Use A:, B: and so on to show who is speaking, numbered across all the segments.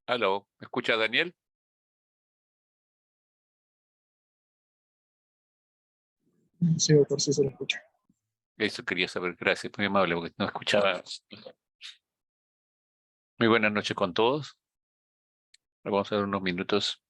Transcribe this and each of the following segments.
A: Aló, ¿me escucha Daniel?
B: Sí, doctor, sí se lo escucho.
A: Eso quería saber, gracias, muy amable, porque no escuchaba. Muy buenas noches con todos. Vamos a dar unos minutos.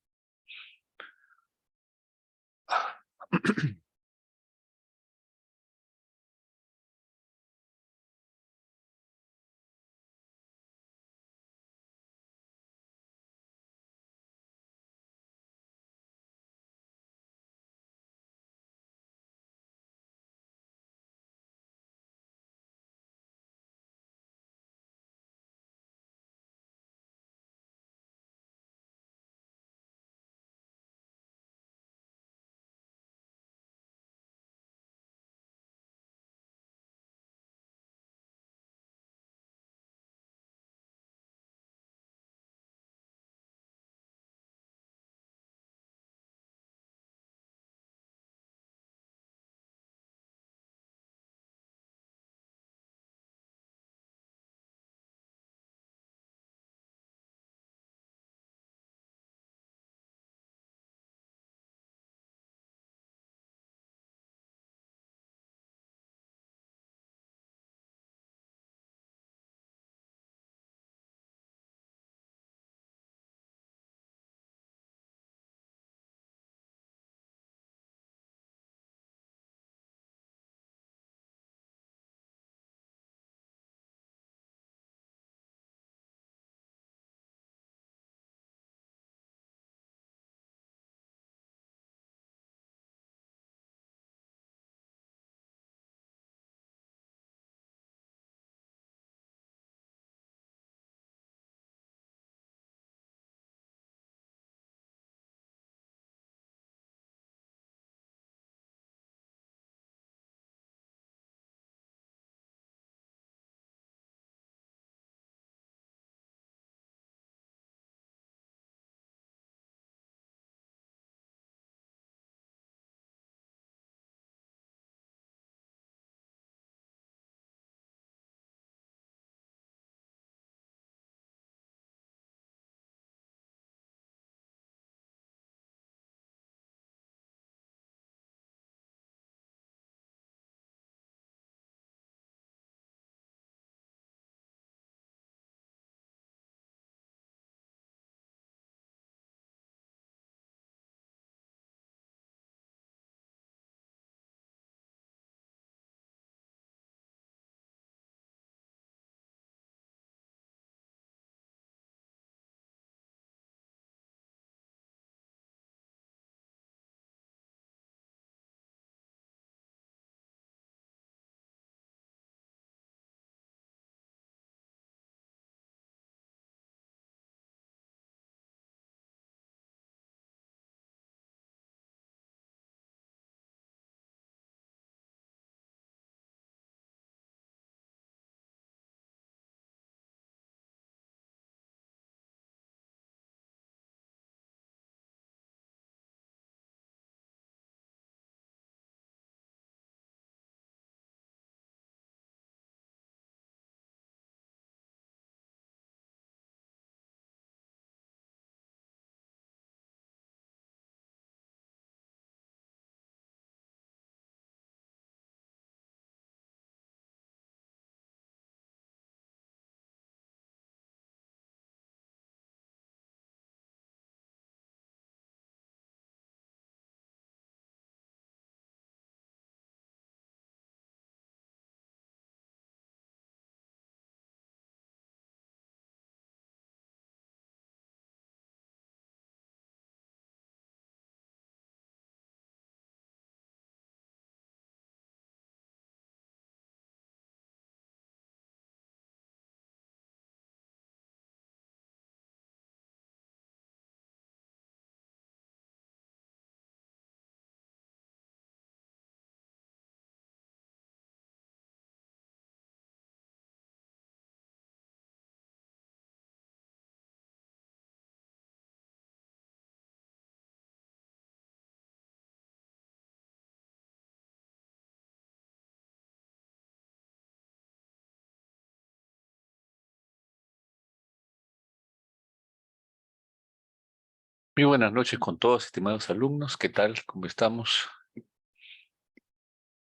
A: Muy buenas noches con todos, estimados alumnos. ¿Qué tal? ¿Cómo estamos?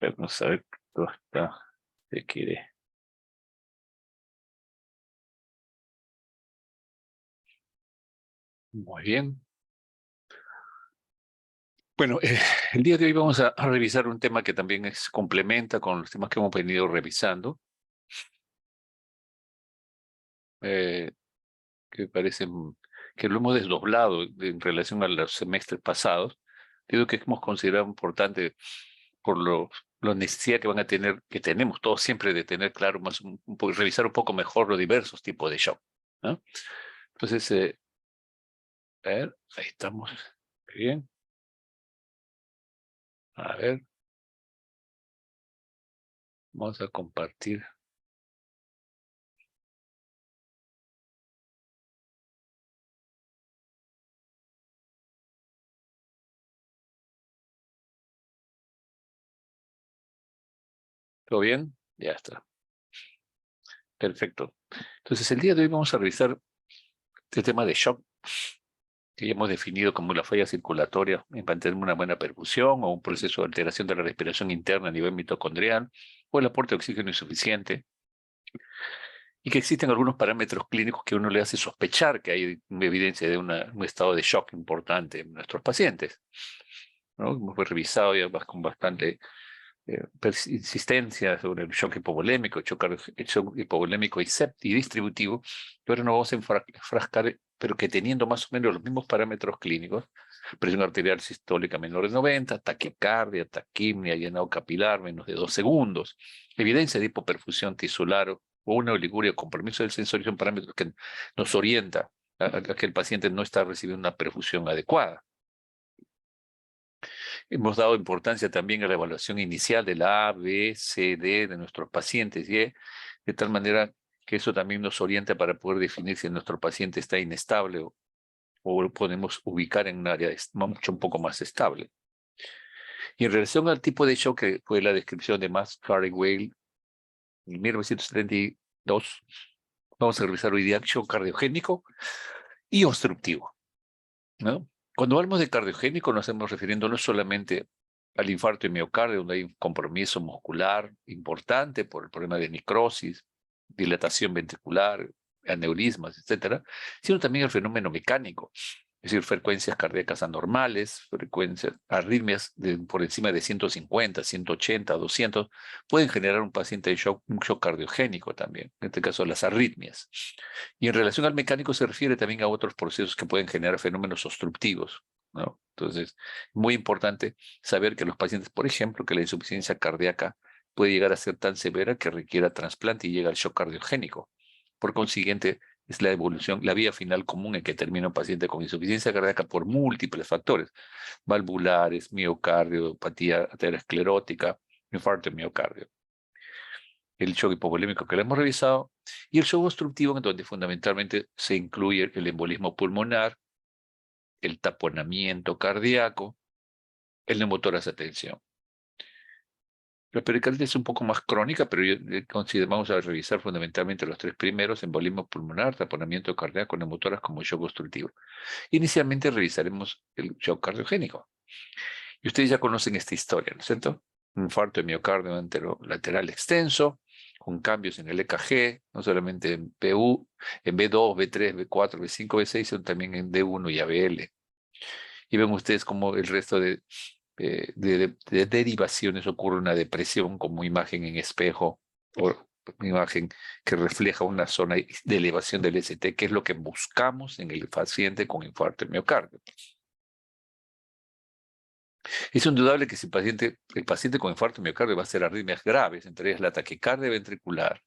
A: Vamos a ver, todo está, se quiere. Muy bien. Bueno, el día de hoy vamos a revisar un tema que también complementa con los temas que hemos venido revisando, eh, que parecen que lo hemos desdoblado en relación a los semestres pasados. Digo que hemos considerado importante por la necesidad que van a tener, que tenemos todos siempre de tener claro más revisar un poco mejor los diversos tipos de shock, ¿no? Entonces, a ver, ahí estamos. Bien. A ver, vamos a compartir. ¿Todo bien? Ya está. Perfecto. Entonces, el día de hoy vamos a revisar el tema de shock, que ya hemos definido como la falla circulatoria en mantener una buena perfusión o un proceso de alteración de la respiración interna a nivel mitocondrial o el aporte de oxígeno insuficiente, y que existen algunos parámetros clínicos que uno le hace sospechar que hay evidencia de un estado de shock importante en nuestros pacientes, ¿no? Hemos revisado ya con bastante insistencia sobre el shock hipovolémico, el shock hipovolémico y distributivo, pero nos vamos a enfrascar, pero que teniendo más o menos los mismos parámetros clínicos: presión arterial sistólica menor de 90, taquicardia, taquimia, llenado capilar menos de 2 segundos, evidencia de hipoperfusión tisular o una oliguria, compromiso del sensorio, son parámetros que nos orienta a que el paciente no está recibiendo una perfusión adecuada. Hemos dado importancia también a la evaluación inicial de la A, B, C, D de nuestros pacientes, y de tal manera que eso también nos orienta para poder definir si nuestro paciente está inestable o lo podemos ubicar en un área un poco más estable. Y en relación al tipo de shock, que fue la descripción de Max Carey-Weil en 1972, vamos a revisar hoy día shock cardiogénico y obstructivo, ¿no? Cuando hablamos de cardiogénico, nos estamos refiriendo no solamente al infarto de miocardio, donde hay un compromiso muscular importante por el problema de necrosis, dilatación ventricular, aneurismas, etcétera, sino también el fenómeno mecánico, es decir, frecuencias cardíacas anormales, frecuencias, arritmias por encima de 150, 180, 200, pueden generar un paciente de shock, un shock cardiogénico también, en este caso las arritmias. Y en relación al mecánico se refiere también a otros procesos que pueden generar fenómenos obstructivos, ¿no? Entonces, muy importante saber que los pacientes, por ejemplo, que la insuficiencia cardíaca puede llegar a ser tan severa que requiera trasplante y llega al shock cardiogénico. Por consiguiente, es la evolución, la vía final común en que termina un paciente con insuficiencia cardíaca por múltiples factores: valvulares, miocardio, apatía aterosclerótica, infarto de miocardio. El shock hipovolémico que lo hemos revisado, y el shock obstructivo, en donde fundamentalmente se incluye el embolismo pulmonar, el taponamiento cardíaco, el neumotórax de tensión. La pericarditis es un poco más crónica, pero vamos a revisar fundamentalmente los tres primeros: embolismo pulmonar, taponamiento cardíaco, neumotórax, como shock obstructivo. Inicialmente revisaremos el shock cardiogénico. Y ustedes ya conocen esta historia, ¿no es cierto? Un infarto de miocardio anterolateral extenso, con cambios en el EKG, no solamente en PU, en B2, B3, B4, B5, B6, sino también en D1 y ABL. Y ven ustedes cómo el resto de derivaciones ocurre una depresión como imagen en espejo, o imagen que refleja una zona de elevación del ST, que es lo que buscamos en el paciente con infarto de miocardio. Es indudable que si el paciente con infarto de miocardio va a hacer arritmias graves, entre ellas la taquicardia ventricular,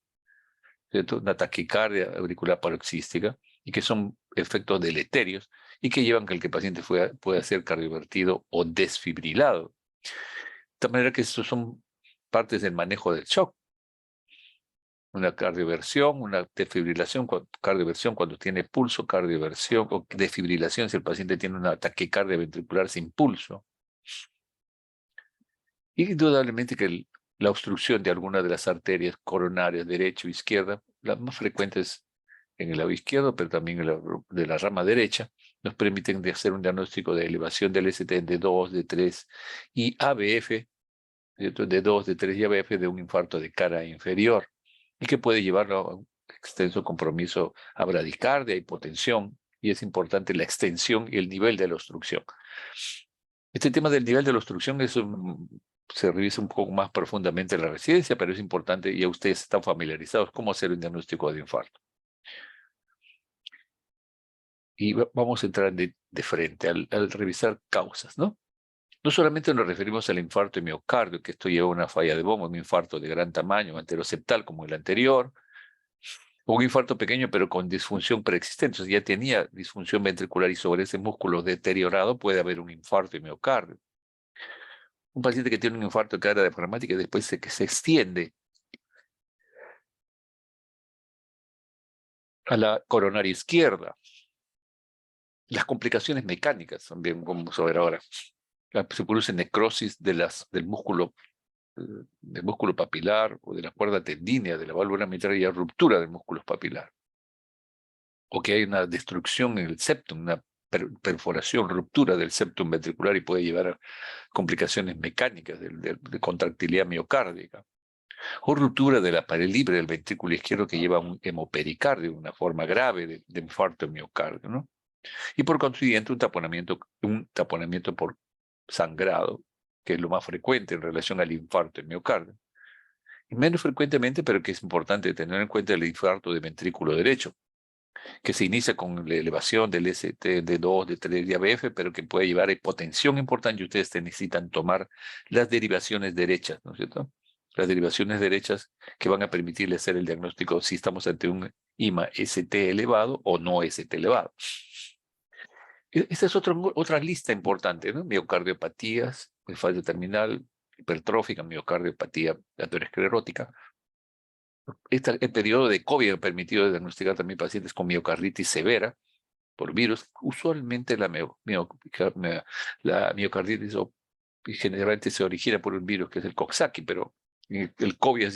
A: ¿cierto? La taquicardia auricular paroxística, y que son efectos deleterios y que llevan a que el paciente pueda ser cardiovertido o desfibrilado. De tal manera que estos son partes del manejo del shock. Una cardioversión, una desfibrilación, cardioversión cuando tiene pulso, cardioversión o desfibrilación si el paciente tiene una taquicardia ventricular sin pulso. Y indudablemente que la obstrucción de alguna de las arterias coronarias, derecha o izquierda, las más frecuentes en el lado izquierdo, pero también en de la rama derecha, nos permiten de hacer un diagnóstico de elevación del ST de 2, de 3 y ABF, ¿cierto? De 2, de 3 y ABF de un infarto de cara inferior, y que puede llevarlo a un extenso compromiso a bradicardia, hipotensión, y es importante la extensión y el nivel de la obstrucción. Este tema del nivel de la obstrucción se revisa un poco más profundamente en la residencia, pero es importante, y ya ustedes están familiarizados cómo hacer un diagnóstico de infarto. Y vamos a entrar de frente al revisar causas, ¿no? No solamente nos referimos al infarto de miocardio, que esto lleva a una falla de bomba, un infarto de gran tamaño, anteroseptal como el anterior, o un infarto pequeño pero con disfunción preexistente. Entonces ya tenía disfunción ventricular y sobre ese músculo deteriorado puede haber un infarto de miocardio. Un paciente que tiene un infarto de cara diafragmática y después que se extiende a la coronaria izquierda. Las complicaciones mecánicas también vamos a ver ahora. Se produce necrosis del músculo papilar o de la cuerda tendínea de la válvula mitral y ruptura del músculo papilar. O que hay una destrucción en el septum, una perforación, ruptura del septum ventricular y puede llevar a complicaciones mecánicas de contractilidad miocárdica. O ruptura de la pared libre del ventrículo izquierdo que lleva a un hemopericardio, una forma grave de infarto de miocardio, ¿no? Y por consiguiente un taponamiento por sangrado, que es lo más frecuente en relación al infarto de miocardio. Y menos frecuentemente, pero que es importante tener en cuenta el infarto de ventrículo derecho, que se inicia con la elevación del ST de 2, de 3 de ABF, pero que puede llevar a hipotensión importante y ustedes necesitan tomar las derivaciones derechas, ¿no es cierto? Las derivaciones derechas que van a permitirle hacer el diagnóstico si estamos ante un IMA ST elevado o no ST elevado. Esta es otra lista importante, ¿no? Miocardiopatías, fase terminal, hipertrófica, miocardiopatía aterosclerótica. El periodo de COVID ha permitido diagnosticar también pacientes con miocarditis severa por virus. Usualmente la miocarditis generalmente se origina por un virus que es el Coxsackie, pero el COVID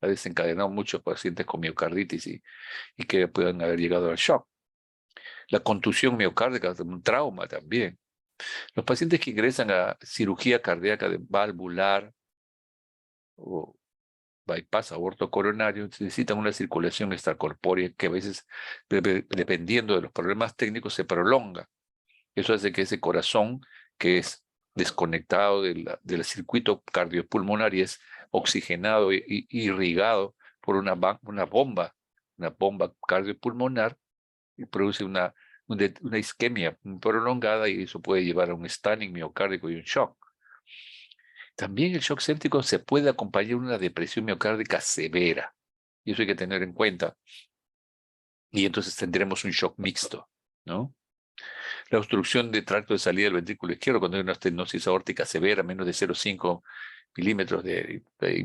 A: ha desencadenado muchos pacientes con miocarditis y que puedan haber llegado al shock. La contusión miocárdica es un trauma también. Los pacientes que ingresan a cirugía cardíaca de valvular o bypass aorto coronario necesitan una circulación extracorpórea que a veces, dependiendo de los problemas técnicos, se prolonga. Eso hace que ese corazón, que es desconectado del circuito cardiopulmonar y es oxigenado e irrigado por una bomba cardiopulmonar, y produce una isquemia prolongada y eso puede llevar a un stunning miocárdico y un shock. También el shock séptico se puede acompañar de una depresión miocárdica severa, y eso hay que tener en cuenta. Y entonces tendremos un shock mixto, ¿no? La obstrucción de tracto de salida del ventrículo izquierdo, cuando hay una estenosis aórtica severa, menos de 0,5 milímetros,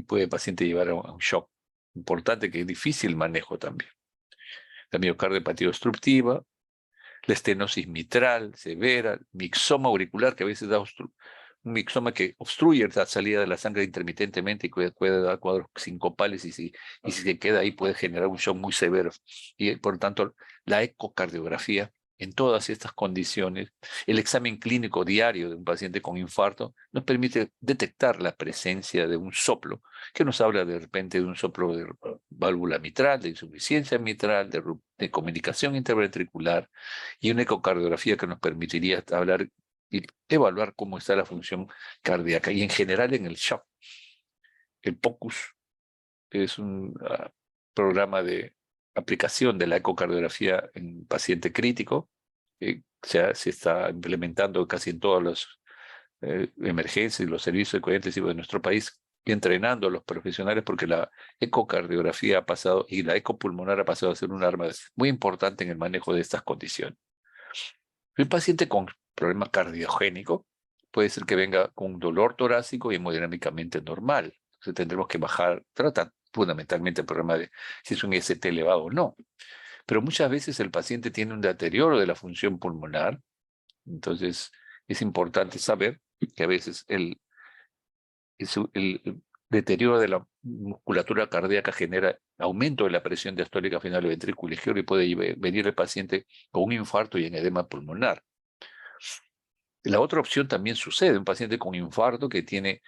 A: puede el paciente llevar a un shock importante, que es difícil manejo también. La miocardiopatía obstructiva, la estenosis mitral severa, mixoma auricular, que a veces da un mixoma que obstruye la salida de la sangre intermitentemente y puede dar cuadros sincopales y si se queda ahí puede generar un shock muy severo. Y por lo tanto, la ecocardiografía en todas estas condiciones, el examen clínico diario de un paciente con infarto nos permite detectar la presencia de un soplo, que nos habla de repente de un soplo de válvula mitral, de insuficiencia mitral, de comunicación interventricular, y una ecocardiografía que nos permitiría hablar y evaluar cómo está la función cardíaca. Y en general en el shock, el POCUS es un programa de aplicación de la ecocardiografía en paciente crítico. Se está implementando casi en todas las emergencias y los servicios intensivos de nuestro país, entrenando a los profesionales porque la ecocardiografía ha pasado y la ecopulmonar ha pasado a ser un arma muy importante en el manejo de estas condiciones. Un paciente con problema cardiogénico puede ser que venga con un dolor torácico y hemodinámicamente normal. Entonces tendremos que tratar fundamentalmente el problema de si es un ST elevado o no. Pero muchas veces el paciente tiene un deterioro de la función pulmonar, entonces es importante saber que a veces el deterioro de la musculatura cardíaca genera aumento de la presión diastólica final del ventrículo izquierdo y puede venir el paciente con un infarto y en edema pulmonar. La otra opción también sucede, un paciente con infarto que tiene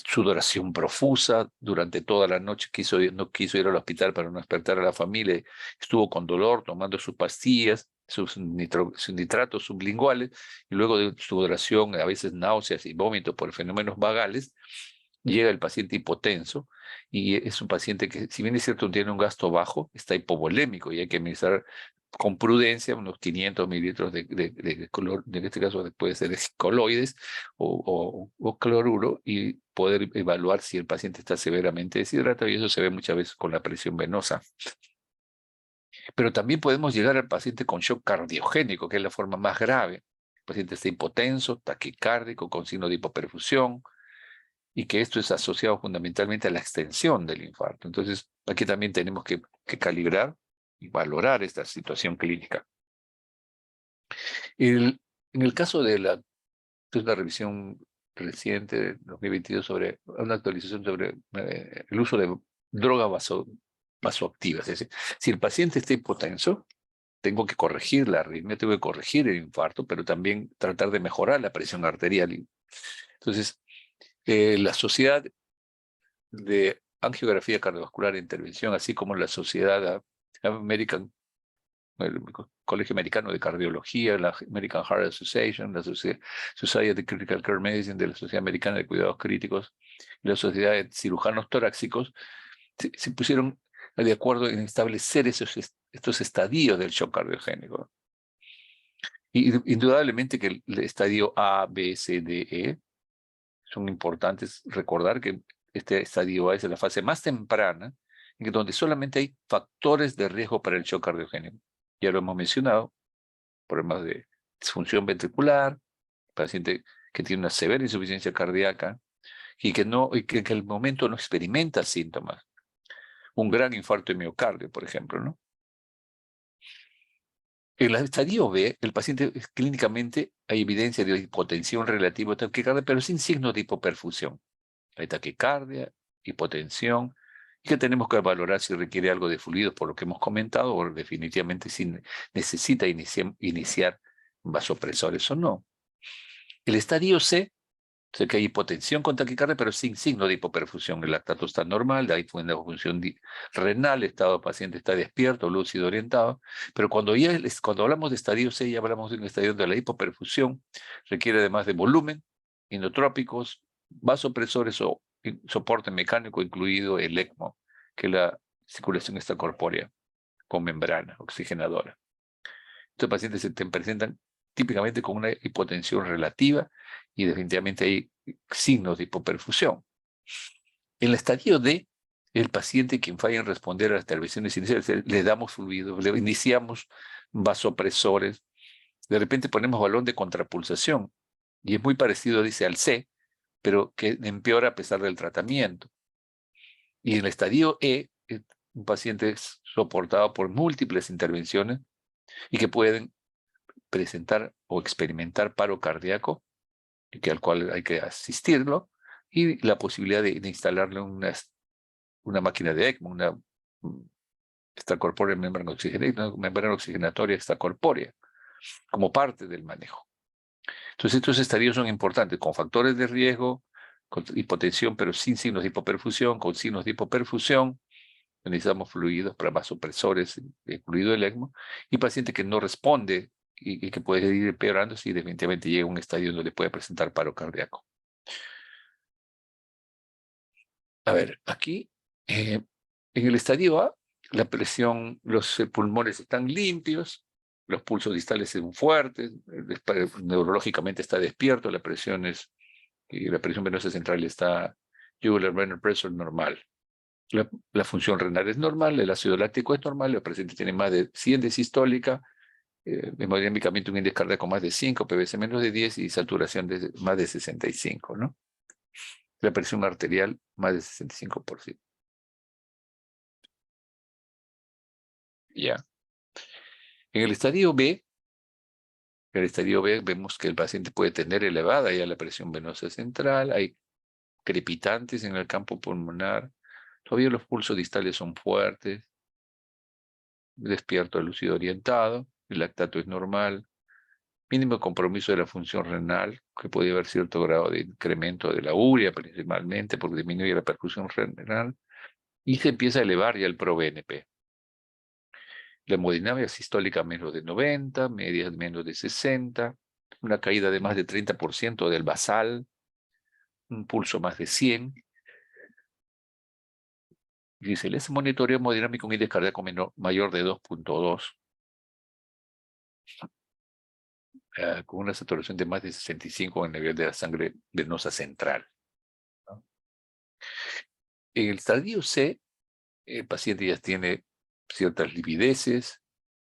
A: sudoración profusa durante toda la noche, no quiso ir al hospital para no despertar a la familia, estuvo con dolor tomando sus pastillas, sus nitratos sublinguales, y luego de sudoración, a veces náuseas y vómitos por fenómenos vagales, llega el paciente hipotenso, y es un paciente que, si bien es cierto, tiene un gasto bajo, está hipovolémico y hay que administrar con prudencia unos 500 mililitros de color, en este caso puede ser coloides o cloruro, y poder evaluar si el paciente está severamente deshidratado, y eso se ve muchas veces con la presión venosa. Pero también podemos llegar al paciente con shock cardiogénico, que es la forma más grave. El paciente está hipotenso, taquicárdico, con signo de hipoperfusión, y que esto es asociado fundamentalmente a la extensión del infarto. Entonces, aquí también tenemos que calibrar y valorar esta situación clínica. En el caso de una revisión reciente de 2022 sobre una actualización sobre el uso de drogas vasoactivas. Es decir, si el paciente está hipotenso, tengo que corregir la arritmia, tengo que corregir el infarto, pero también tratar de mejorar la presión arterial. Entonces, la Sociedad de Angiografía Cardiovascular e Intervención, así como la Sociedad American, el Colegio Americano de Cardiología, la American Heart Association, la Society of Critical Care Medicine de la Sociedad Americana de Cuidados Críticos, y la Sociedad de Cirujanos Torácicos, se pusieron de acuerdo en establecer estos estadios del shock cardiogénico. Y indudablemente que el estadio A, B, C, D, E son importantes recordar que este estadio A es la fase más temprana, en donde solamente hay factores de riesgo para el shock cardiogénico. Ya lo hemos mencionado, problemas de disfunción ventricular, paciente que tiene una severa insuficiencia cardíaca y que en el momento no experimenta síntomas. Un gran infarto de miocardio, por ejemplo, ¿no? En el estadio B, el paciente clínicamente hay evidencia de hipotensión relativa a taquicardia, pero sin signos de hipoperfusión. Hay taquicardia, hipotensión, y que tenemos que valorar si requiere algo de fluidos por lo que hemos comentado, o definitivamente si necesita iniciar vasopresores o no. El estadio C, sé que hay hipotensión con taquicardia, pero sin signo de hipoperfusión. El lactato está normal, hay una función renal, el estado del paciente está despierto, lúcido, orientado. Pero cuando hablamos de estadio C, ya hablamos de un estadio de la hipoperfusión, requiere además de volumen, inotrópicos, vasopresores o soporte mecánico, incluido el ECMO, que es la circulación extracorpórea con membrana oxigenadora. Estos pacientes se presentan típicamente con una hipotensión relativa y definitivamente hay signos de hipoperfusión. En el estadio D, el paciente quien falla en responder a las intervenciones iniciales, le damos fluido, le iniciamos vasopresores, de repente ponemos balón de contrapulsación, y es muy parecido, dice, al C, pero que empeora a pesar del tratamiento. Y en el estadio E, un paciente es soportado por múltiples intervenciones y que pueden presentar o experimentar paro cardíaco, y al cual hay que asistirlo, y la posibilidad de instalarle una máquina de ECMO, una extracorpórea membrana oxigenatoria extracorpórea, como parte del manejo. Entonces, estos estadios son importantes, con factores de riesgo, con hipotensión, pero sin signos de hipoperfusión, con signos de hipoperfusión. Necesitamos fluidos para vasopresores, incluido el ECMO, y paciente que no responde y que puede ir empeorando si definitivamente llega a un estadio donde puede presentar paro cardíaco. A ver, aquí, en el estadio A, la presión, los pulmones están limpios, los pulsos distales son fuertes, neurológicamente está despierto, la presión venosa central está jugular vein pressure normal. La función renal es normal, el ácido láctico es normal, el paciente tiene más de 100 de sistólica, hemodinámicamente un índice cardíaco más de 5, PVC menos de 10 y saturación de más de 65, ¿no? La presión arterial más de 65%. Ya. En el estadio B, vemos que el paciente puede tener elevada ya la presión venosa central, hay crepitantes en el campo pulmonar. Todavía los pulsos distales son fuertes. Despierto, lúcido, orientado. El lactato es normal. Mínimo compromiso de la función renal, que puede haber cierto grado de incremento de la urea, principalmente, porque disminuye la percusión renal. Y se empieza a elevar ya el pro-BNP. La hemodinámica sistólica menos de 90, media menos de 60, una caída de más de 30% del basal, un pulso más de 100. Dice, ese monitoreo hemodinámico un índice cardíaco mayor de 2.2, con una saturación de más de 65 en el nivel de la sangre venosa central, ¿no? En el estadio C, el paciente ya tiene ciertas livideces,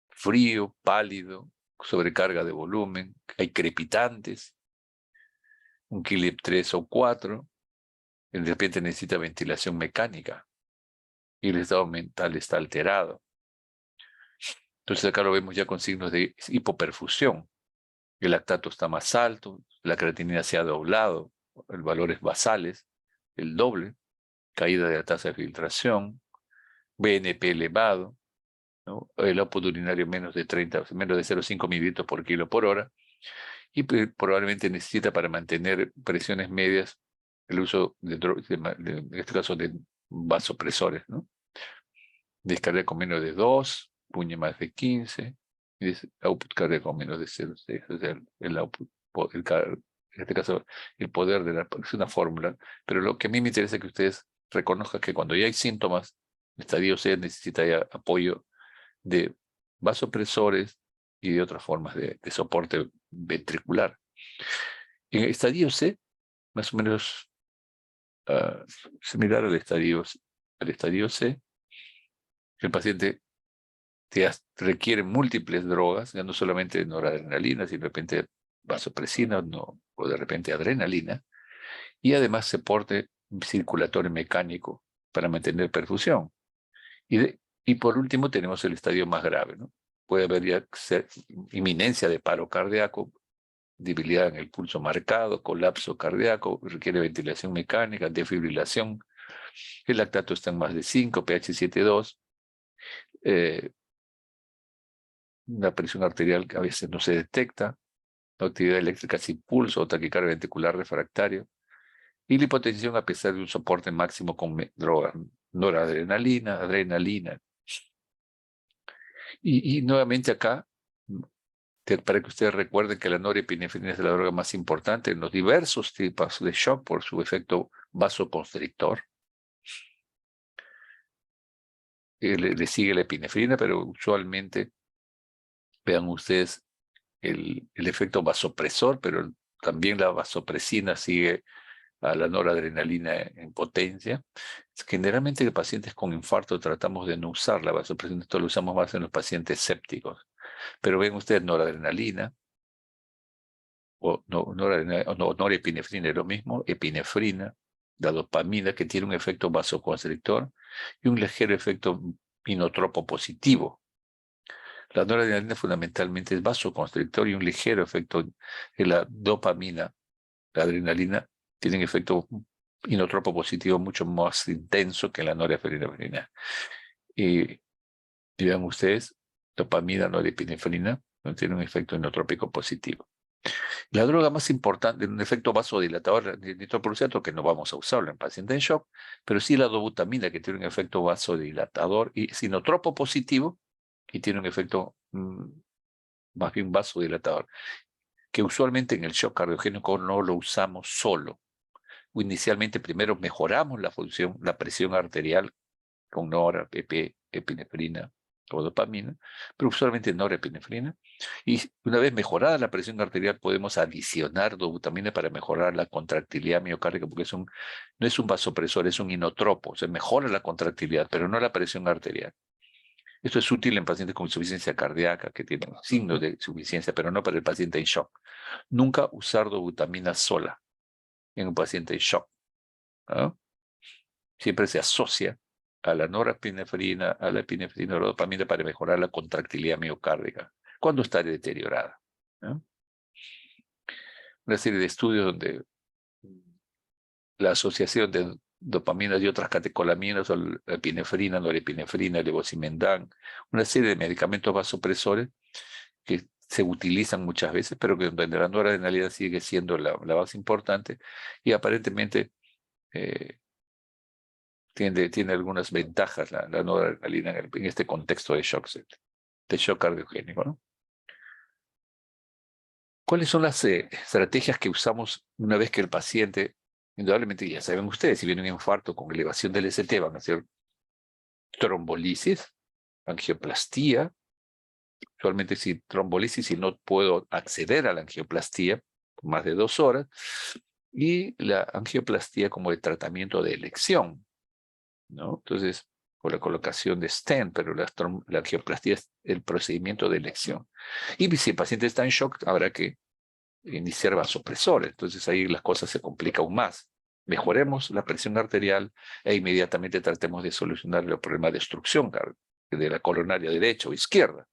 A: frío, pálido, sobrecarga de volumen, hay crepitantes, un KILIP 3 o 4, de repente necesita ventilación mecánica y el estado mental está alterado. Entonces acá lo vemos ya con signos de hipoperfusión. El lactato está más alto, la creatinina se ha doblado, el valores basales, el doble, caída de la tasa de filtración, BNP elevado, ¿no? El output urinario menos de 0,5 mililitros por kilo por hora, y probablemente necesita para mantener presiones medias el uso en este caso de vasopresores, ¿no? Descarga con menos de 2, puñe más de 15, y output cardíaco menos de 0,6, o sea, el output, en este caso, el poder es una fórmula, pero lo que a mí me interesa es que ustedes reconozcan que cuando ya hay síntomas, el estadio C necesita ya apoyo de vasopresores y de otras formas de soporte ventricular. En el estadio C, más o menos similar al estadio C, el paciente requiere múltiples drogas, ya no solamente noradrenalina, sino de repente vasopresina o de repente adrenalina, y además soporte circulatorio mecánico para mantener perfusión. Y por último tenemos el estadio más grave, ¿no? Puede haber ya inminencia de paro cardíaco, debilidad en el pulso marcado, colapso cardíaco, requiere ventilación mecánica, defibrilación, el lactato está en más de 5, pH 7,2, la presión arterial que a veces no se detecta, la actividad eléctrica sin pulso o taquicardia ventricular refractario, y la hipotensión a pesar de un soporte máximo con drogas, noradrenalina, adrenalina. Y nuevamente acá, para que ustedes recuerden que la norepinefrina es la droga más importante en los diversos tipos de shock por su efecto vasoconstrictor. Le sigue la epinefrina, pero usualmente, vean ustedes, el efecto vasopresor, pero también la vasopresina sigue a la noradrenalina en potencia. Generalmente en pacientes con infarto tratamos de no usar la vasopresina, esto lo usamos más en los pacientes sépticos. Pero ven ustedes noradrenalina, o norepinefrina es lo mismo, epinefrina, la dopamina, que tiene un efecto vasoconstrictor y un ligero efecto inotropo positivo. La noradrenalina fundamentalmente es vasoconstrictor y un ligero efecto en la dopamina, la adrenalina, tienen efecto inotropo positivo mucho más intenso que la norepinefrina. Y vean ustedes, dopamina, norepinefrina, no tiene un efecto inotrópico positivo. La droga más importante, un efecto vasodilatador de nitroprusiato, que no vamos a usarlo en pacientes en shock, pero sí la dobutamina, que tiene un efecto vasodilatador y sinotropo positivo, y tiene un efecto más bien vasodilatador, que usualmente en el shock cardiogénico no lo usamos solo. Inicialmente primero mejoramos la presión arterial con epinefrina o dopamina, pero usualmente norepinefrina. Y una vez mejorada la presión arterial, podemos adicionar dobutamina para mejorar la contractilidad miocárdica, porque no es un vasopresor, es un inotropo. Se mejora la contractilidad, pero no la presión arterial. Esto es útil en pacientes con insuficiencia cardíaca, que tienen signos de insuficiencia, pero no para el paciente en shock. Nunca usar dobutamina sola en un paciente en shock, ¿no? Siempre se asocia a la norepinefrina, a la epinefrina o la dopamina para mejorar la contractilidad miocárdica cuando está deteriorada, ¿no? Una serie de estudios donde la asociación de dopaminas y otras catecolaminas, o la epinefrina, norepinefrina, levosimendan, una serie de medicamentos vasopresores que se utilizan muchas veces, pero que donde la noradrenalina sigue siendo la base importante y aparentemente tiene algunas ventajas la noradrenalina en este contexto de shock cardiogénico, ¿no? ¿Cuáles son las estrategias que usamos una vez que el paciente, indudablemente ya saben ustedes, si viene un infarto con elevación del ST, van a hacer trombolisis, angioplastía, usualmente si trombolisis, si no puedo acceder a la angioplastía por más de 2 horas, y la angioplastía como el tratamiento de elección, ¿no? Entonces, por la colocación de stent, pero la angioplastía es el procedimiento de elección. Y si el paciente está en shock, habrá que iniciar vasopresores. Entonces ahí las cosas se complican aún más. Mejoremos la presión arterial e inmediatamente tratemos de solucionar el problema de obstrucción de la coronaria derecha o izquierda.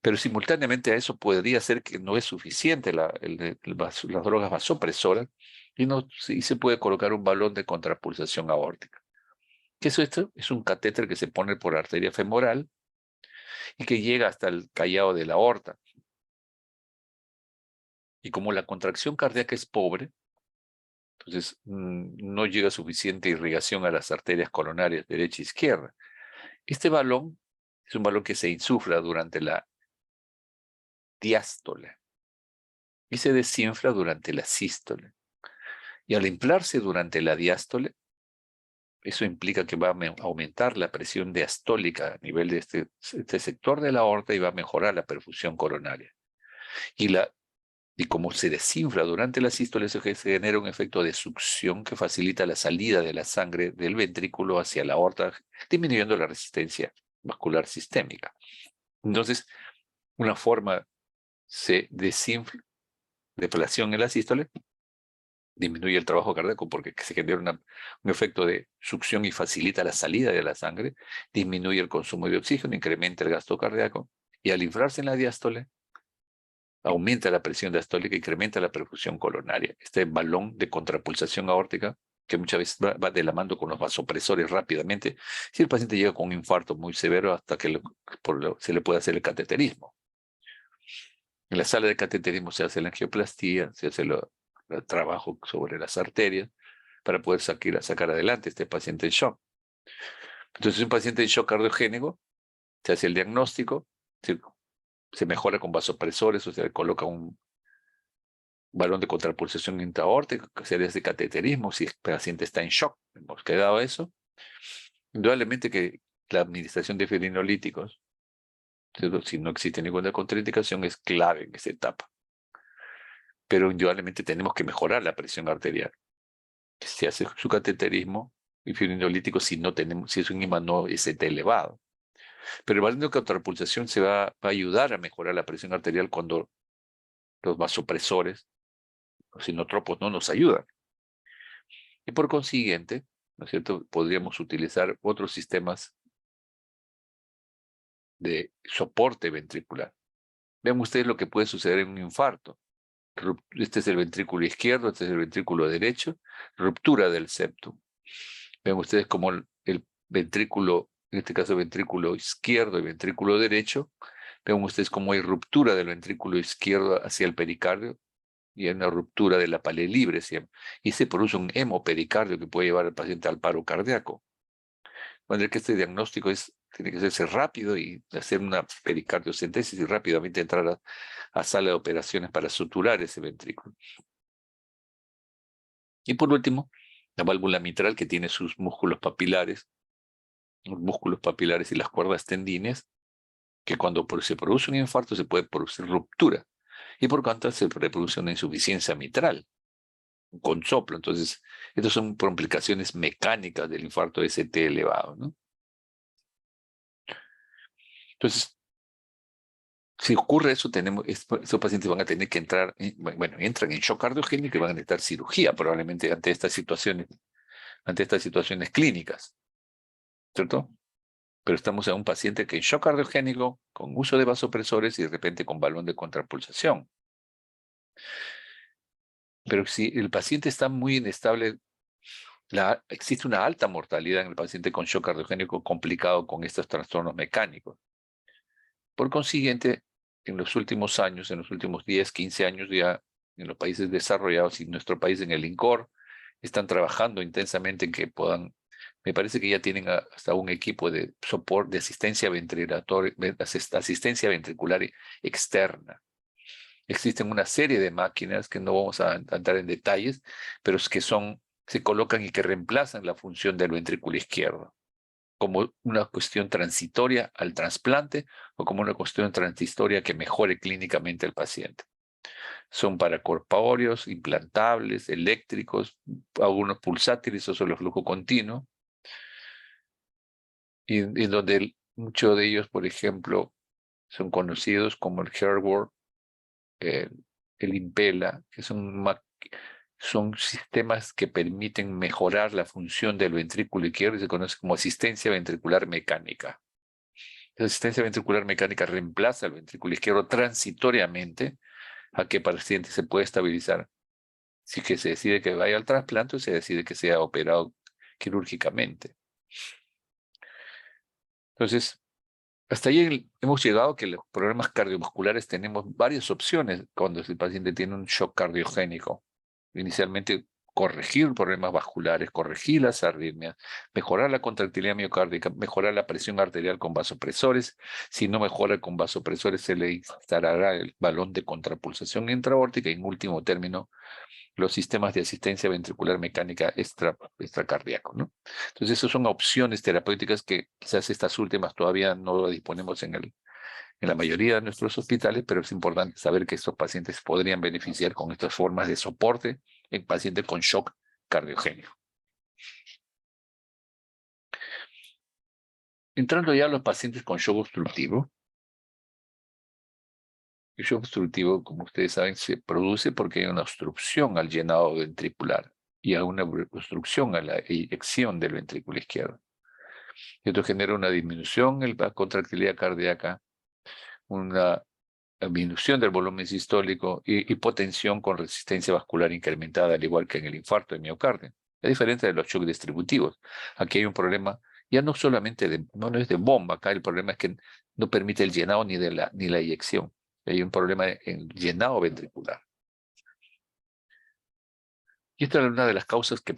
A: Pero simultáneamente a eso podría ser que no es suficiente las drogas vasopresoras y se puede colocar un balón de contrapulsación aórtica. ¿Qué es esto? Es un catéter que se pone por arteria femoral y que llega hasta el callado de la aorta. Y como la contracción cardíaca es pobre, entonces no llega suficiente irrigación a las arterias coronarias derecha e izquierda. Este balón es un balón que se insufla durante la diástole y se desinfla durante la sístole. Y al inflarse durante la diástole, eso implica que va a aumentar la presión diastólica a nivel de este sector de la aorta y va a mejorar la perfusión coronaria. Y como se desinfla durante la sístole, eso se genera un efecto de succión que facilita la salida de la sangre del ventrículo hacia la aorta, disminuyendo la resistencia vascular sistémica. Entonces, una forma se desinfla, deflación en la sístole, disminuye el trabajo cardíaco porque se genera un efecto de succión y facilita la salida de la sangre, disminuye el consumo de oxígeno, incrementa el gasto cardíaco, y al inflarse en la diástole, aumenta la presión diastólica, incrementa la perfusión coronaria. Este balón de contrapulsación aórtica, que muchas veces va de la mano con los vasopresores rápidamente, si el paciente llega con un infarto muy severo hasta que se le puede hacer el cateterismo. En la sala de cateterismo se hace la angioplastía, se hace el trabajo sobre las arterias para poder sacar adelante a este paciente en shock. Entonces, un paciente en shock cardiogénico, se hace el diagnóstico, se mejora con vasopresores, o sea, se coloca un balón de contrapulsación intraaórtica, que sería ese cateterismo, si el paciente está en shock. Hemos quedado eso. Indudablemente que la administración de fibrinolíticos, si no existe ninguna contraindicación, es clave en esa etapa. Pero indudablemente tenemos que mejorar la presión arterial. Se hace su cateterismo y fibrinolítico si es un IMA no ST elevado. Pero el balón de contrapulsación va a ayudar a mejorar la presión arterial cuando los vasopresores, los inotropos, no nos ayudan. Y por consiguiente, ¿no es cierto?, podríamos utilizar otros sistemas de soporte ventricular. Vean ustedes lo que puede suceder en un infarto. Este es el ventrículo izquierdo, este es el ventrículo derecho, ruptura del septum. Vean ustedes como el ventrículo, en este caso el ventrículo izquierdo y ventrículo derecho, vean ustedes cómo hay ruptura del ventrículo izquierdo hacia el pericardio y hay una ruptura de la pared libre, y se produce un hemopericardio que puede llevar al paciente al paro cardíaco. De manera que este diagnóstico tiene que hacerse rápido y hacer una pericardiocentesis y rápidamente entrar a sala de operaciones para suturar ese ventrículo. Y por último, la válvula mitral, que tiene sus músculos papilares, los músculos papilares y las cuerdas tendines, que cuando se produce un infarto se puede producir ruptura y por tanto se reproduce una insuficiencia mitral, con soplo. Entonces, estas son complicaciones mecánicas del infarto ST elevado, ¿no? Entonces, si ocurre eso, estos pacientes van a tener que entrar, entran en shock cardiogénico y van a necesitar cirugía probablemente ante estas situaciones clínicas, ¿cierto? Pero estamos en un paciente que en shock cardiogénico, con uso de vasopresores y de repente con balón de contrapulsación. Pero si el paciente está muy inestable, existe una alta mortalidad en el paciente con shock cardiogénico complicado con estos trastornos mecánicos. Por consiguiente, en los últimos años, en los últimos 10, 15 años ya, en los países desarrollados y en nuestro país, en el INCOR, están trabajando intensamente en que puedan, me parece que ya tienen hasta un equipo de soporte, de asistencia ventricular externa. Existen una serie de máquinas que no vamos a entrar en detalles, pero es que se colocan y que reemplazan la función del ventrículo izquierdo, como una cuestión transitoria al trasplante o como una cuestión transitoria que mejore clínicamente al paciente. Son paracorpóreos, implantables, eléctricos, algunos pulsátiles o solo flujo continuo, y donde muchos de ellos, por ejemplo, son conocidos como el Herward, el Impela, que son sistemas que permiten mejorar la función del ventrículo izquierdo y se conoce como asistencia ventricular mecánica. La asistencia ventricular mecánica reemplaza el ventrículo izquierdo transitoriamente a que el paciente se puede estabilizar. Si que se decide que vaya al trasplante o se decide que sea operado quirúrgicamente. Entonces, hasta ahí hemos llegado que los problemas cardiovasculares tenemos varias opciones cuando el paciente tiene un shock cardiogénico. Inicialmente, corregir problemas vasculares, corregir las arritmias, mejorar la contractilidad miocárdica, mejorar la presión arterial con vasopresores. Si no mejora con vasopresores, se le instalará el balón de contrapulsación intraórtica y, en último término, los sistemas de asistencia ventricular mecánica extracardíaco, ¿no? Entonces, esas son opciones terapéuticas que quizás estas últimas todavía no disponemos en la mayoría de nuestros hospitales, pero es importante saber que estos pacientes podrían beneficiar con estas formas de soporte en pacientes con shock cardiogénico. Entrando ya a los pacientes con shock obstructivo. El shock obstructivo, como ustedes saben, se produce porque hay una obstrucción al llenado ventricular y hay una obstrucción a la eyección del ventrículo izquierdo. Esto genera una disminución en la contractilidad cardíaca, una disminución del volumen sistólico y hipotensión con resistencia vascular incrementada, al igual que en el infarto de miocardio. Es diferente de los shocks distributivos. Aquí hay un problema, ya no solamente no es de bomba, acá el problema es que no permite el llenado ni la eyección. Hay un problema en llenado ventricular. Y esta es una de las causas que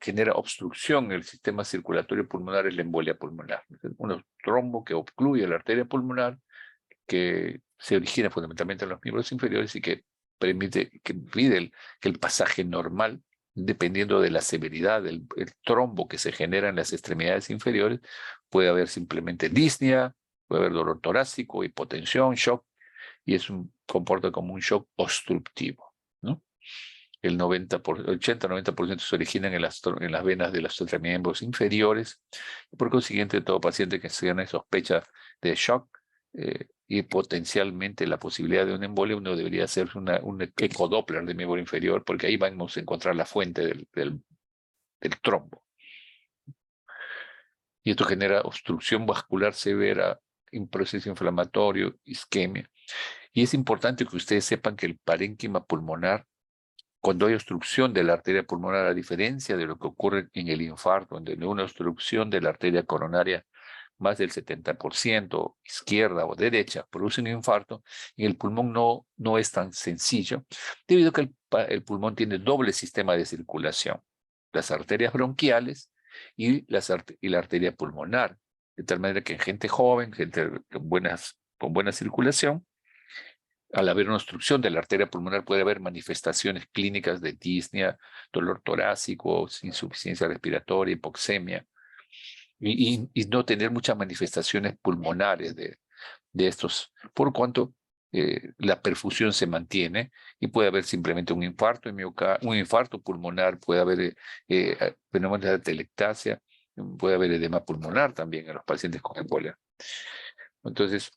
A: genera obstrucción en el sistema circulatorio pulmonar, es la embolia pulmonar. Un trombo que obstruye la arteria pulmonar, que se origina fundamentalmente en los miembros inferiores y que impide que el pasaje normal, dependiendo de la severidad del trombo que se genera en las extremidades inferiores, puede haber simplemente disnea, puede haber dolor torácico, hipotensión, shock, y comporta como un shock obstructivo, ¿no? El 80-90% se originan en las venas de los miembros inferiores. Por consiguiente, todo paciente que tiene sospecha de shock y potencialmente la posibilidad de una embolia, uno debería hacer un ecodoppler de miembro inferior, porque ahí vamos a encontrar la fuente del trombo. Y esto genera obstrucción vascular severa, un proceso inflamatorio, isquemia. Y es importante que ustedes sepan que el parénquima pulmonar, cuando hay obstrucción de la arteria pulmonar, a diferencia de lo que ocurre en el infarto, donde hay una obstrucción de la arteria coronaria, más del 70%, izquierda o derecha, produce un infarto, en el pulmón no es tan sencillo, debido a que el pulmón tiene doble sistema de circulación, las arterias bronquiales y la arteria pulmonar, de tal manera que en gente joven, gente con buena circulación, al haber una obstrucción de la arteria pulmonar puede haber manifestaciones clínicas de disnea, dolor torácico, insuficiencia respiratoria, hipoxemia, y no tener muchas manifestaciones pulmonares de estos, por cuanto la perfusión se mantiene y puede haber simplemente un infarto un infarto pulmonar, puede haber fenómenos de atelectasia, puede haber edema pulmonar también en los pacientes con embolia. Entonces,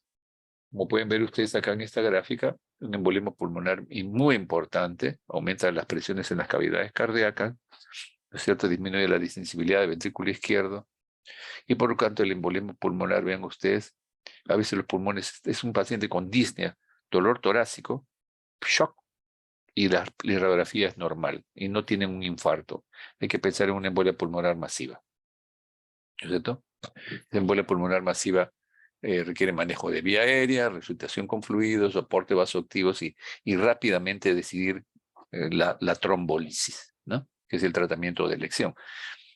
A: como pueden ver ustedes acá en esta gráfica, un embolismo pulmonar muy importante, aumenta las presiones en las cavidades cardíacas, ¿no es cierto? Disminuye la distensibilidad del ventrículo izquierdo, y por lo tanto el embolismo pulmonar, vean ustedes, a veces los pulmones, es un paciente con disnea, dolor torácico, shock, y la radiografía es normal y no tienen un infarto, hay que pensar en una embolia pulmonar masiva. ¿No es cierto? La embolia pulmonar masiva requiere manejo de vía aérea, resucitación con fluidos, soporte vasoactivos y rápidamente decidir la trombolisis, ¿no? Que es el tratamiento de elección.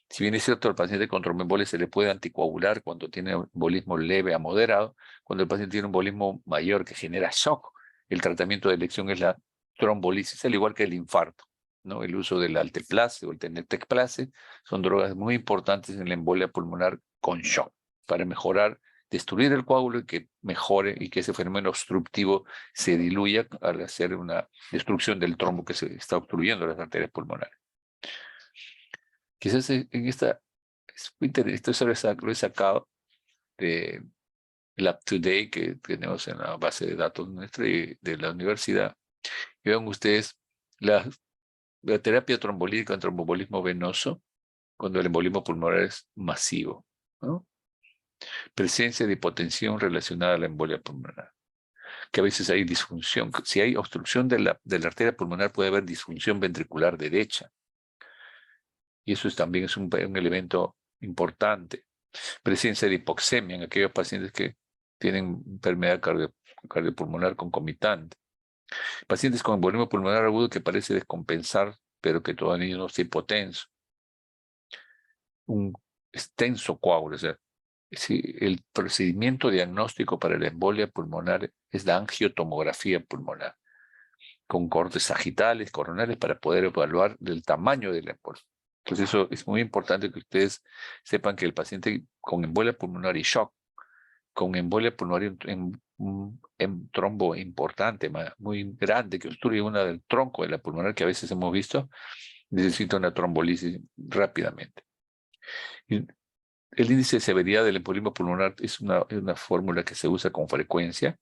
A: Si bien es cierto, al paciente con tromboembolia se le puede anticoagular cuando tiene embolismo leve a moderado, cuando el paciente tiene un embolismo mayor que genera shock, el tratamiento de elección es la trombolisis, al igual que el infarto, ¿no? El uso del alteplase o el tenecteplase son drogas muy importantes en la embolia pulmonar con shock para mejorar, destruir el coágulo y que mejore y que ese fenómeno obstructivo se diluya al hacer una destrucción del trombo que se está obstruyendo las arterias pulmonares. Quizás en esta, es muy interesante, esto lo he sacado de la UpToDate que tenemos en la base de datos nuestra y de la universidad. Y vean ustedes la terapia trombolítica en tromboembolismo venoso cuando el embolismo pulmonar es masivo, ¿no? Presencia de hipotensión relacionada a la embolia pulmonar, que a veces hay disfunción. Si hay obstrucción de la arteria pulmonar puede haber disfunción ventricular derecha. Y eso también es un elemento importante. Presencia de hipoxemia en aquellos pacientes que tienen enfermedad cardiopulmonar concomitante. Pacientes con embolismo pulmonar agudo que parece descompensar, pero que todavía no está hipotenso. Un extenso coágulo. O sea, si el procedimiento diagnóstico para la embolia pulmonar es la angiotomografía pulmonar, con cortes sagitales, coronales, para poder evaluar el tamaño del embolia. Entonces eso es muy importante que ustedes sepan que el paciente con embolia pulmonar y shock, con embolia pulmonar en trombo importante, muy grande, que obstruye una del tronco de la pulmonar que a veces hemos visto, necesita una trombolisis rápidamente. Y el índice de severidad del embolismo pulmonar es una fórmula que se usa con frecuencia,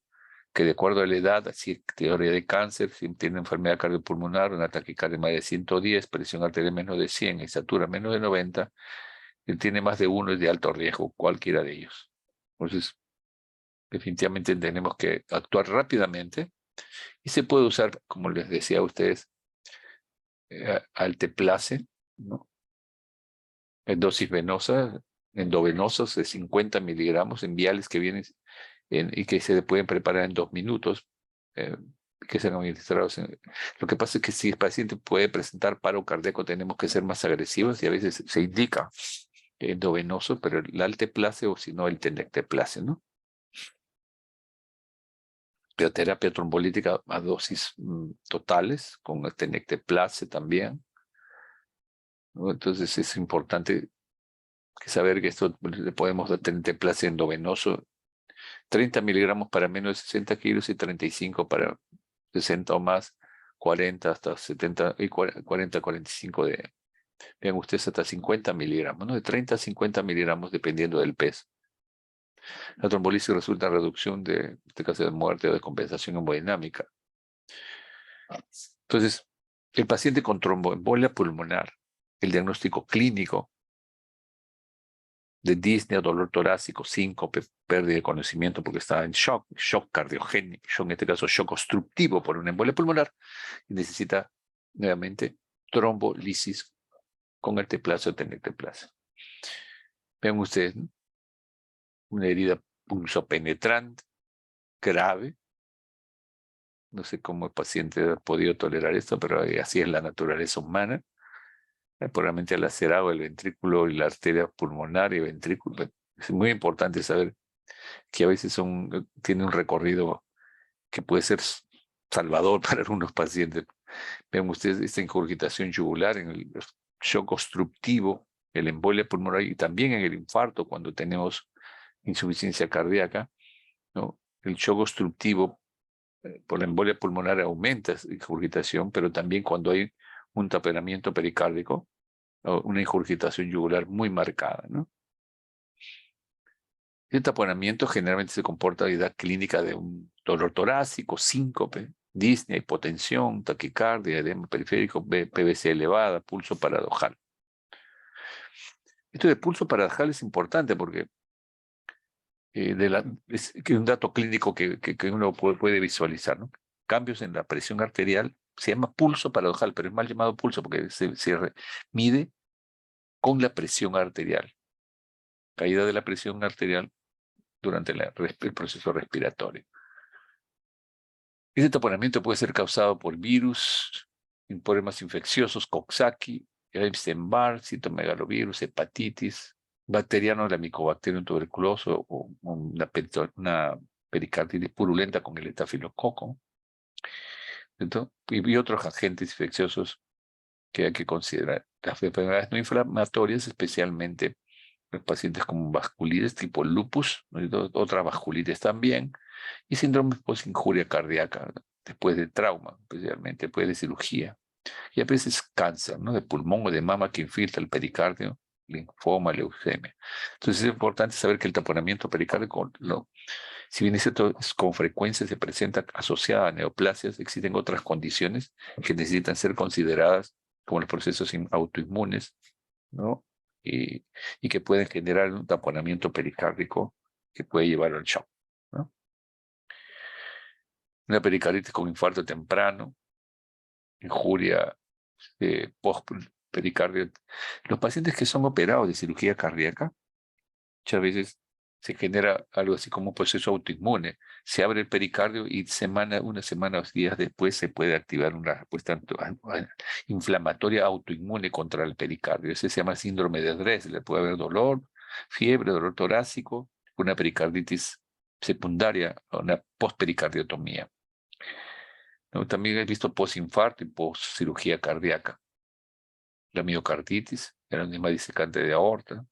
A: que de acuerdo a la edad, si teoría de cáncer, si tiene enfermedad cardiopulmonar, una taquicardia más de 110, presión arterial menos de 100, estatura menos de 90, y tiene más de uno es de alto riesgo, cualquiera de ellos. Entonces, definitivamente tenemos que actuar rápidamente y se puede usar, como les decía a ustedes, alteplase, ¿no? En dosis venosa, endovenosos de 50 miligramos en viales que vienen y que se pueden preparar en 2 minutos, que sean administrados. Lo que pasa es que si el paciente puede presentar paro cardíaco, tenemos que ser más agresivos y a veces se indica endovenoso, pero el alteplase o si no el tenecteplase, ¿no? Terapia trombolítica a dosis totales, con el tenecteplase también, ¿no? Entonces es importante saber que esto le podemos dar tenecteplase endovenoso, 30 miligramos para menos de 60 kilos y 35 para 60 o más, 40 hasta 70 y 40, 45 de, vean ustedes, hasta 50 miligramos, ¿no? De 30 a 50 miligramos dependiendo del peso. La trombolisis resulta en reducción de este caso de muerte o de compensación hemodinámica. Entonces, el paciente con tromboembolia pulmonar, el diagnóstico clínico de disnea, dolor torácico, síncope, pérdida de conocimiento porque está en shock, shock cardiogénico, shock, en este caso shock obstructivo por una embolia pulmonar, y necesita nuevamente trombolisis con alteplase o tenecteplase. Vean ustedes, ¿no? Una herida pulsopenetrante, grave. No sé cómo el paciente ha podido tolerar esto, pero así es la naturaleza humana. Probablemente lacerado el ventrículo y la arteria pulmonar y ventrículo. Es muy importante saber que a veces tiene un recorrido que puede ser salvador para algunos pacientes. Vean ustedes esta ingurgitación yugular en el shock obstructivo, el embolia pulmonar y también en el infarto cuando tenemos insuficiencia cardíaca, ¿no? El shock obstructivo por la embolia pulmonar aumenta esa ingurgitación, pero también cuando hay un taponamiento pericárdico, o una ingurgitación yugular muy marcada, ¿no? El taponamiento generalmente se comporta en la edad clínica de un dolor torácico, síncope, disnea, hipotensión, taquicardia, edema periférico, PVC elevada, pulso paradojal. Esto de pulso paradojal es importante porque es un dato clínico que uno puede visualizar, ¿no? Cambios en la presión arterial Se llama pulso paradojal, pero es mal llamado pulso porque se mide con la presión arterial. Caída de la presión arterial durante el proceso respiratorio. Este taponamiento puede ser causado por virus, problemas infecciosos, Coxsackie, Epstein-Barr, citomegalovirus, hepatitis, bacteriano, la Mycobacterium tuberculoso o una pericarditis purulenta con el estafilococo, ¿cierto? Y otros agentes infecciosos que hay que considerar. Las enfermedades no inflamatorias, especialmente los pacientes con vasculitis tipo lupus, ¿no? Otras vasculitis también, y síndromes post-injuria cardíaca, después de trauma, especialmente después de cirugía. Y a veces cáncer, ¿no? De pulmón o de mama que infiltra el pericardio, linfoma, leucemia. Entonces es importante saber que el taponamiento pericárdico, si bien con frecuencia se presenta asociada a neoplasias, existen otras condiciones que necesitan ser consideradas como los procesos autoinmunes, ¿no? Y que pueden generar un taponamiento pericárdico que puede llevar al shock, ¿no? Una pericarditis con infarto temprano, injuria post-pericardio. Los pacientes que son operados de cirugía cardíaca, muchas veces se genera algo así como un proceso autoinmune. Se abre el pericardio y una semana o días después se puede activar una respuesta inflamatoria autoinmune contra el pericardio. Ese se llama síndrome de Dressler. Puede haber dolor, fiebre, dolor torácico, una pericarditis secundaria o una postpericardiotomía, ¿no? También he visto postinfarto y postcirugía cardíaca. La miocarditis, el aneurisma disecante de aorta,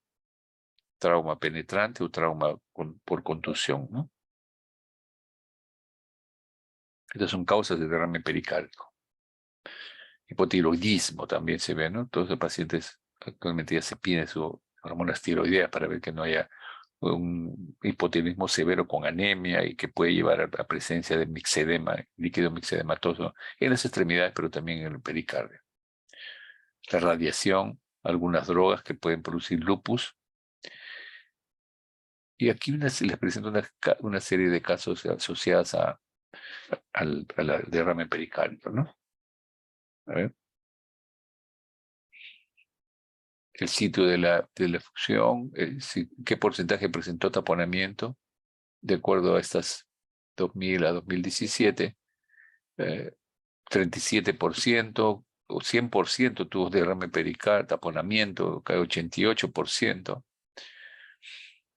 A: trauma penetrante o trauma por contusión, ¿no? Estas son causas de derrame pericárdico. Hipotiroidismo también se ve, ¿no? Todos los pacientes actualmente ya se piden sus hormonas tiroideas para ver que no haya un hipotiroidismo severo con anemia y que puede llevar a la presencia de mixedema, líquido mixedematoso en las extremidades, pero también en el pericardio. La radiación, algunas drogas que pueden producir lupus. Y aquí les presento una serie de casos asociados al derrame pericárdico, ¿no? A ver. El sitio de la fusión, qué porcentaje presentó taponamiento, de acuerdo a estas 2000 a 2017, 37% o 100% tuvo derrame pericárdico, taponamiento, cae 88%.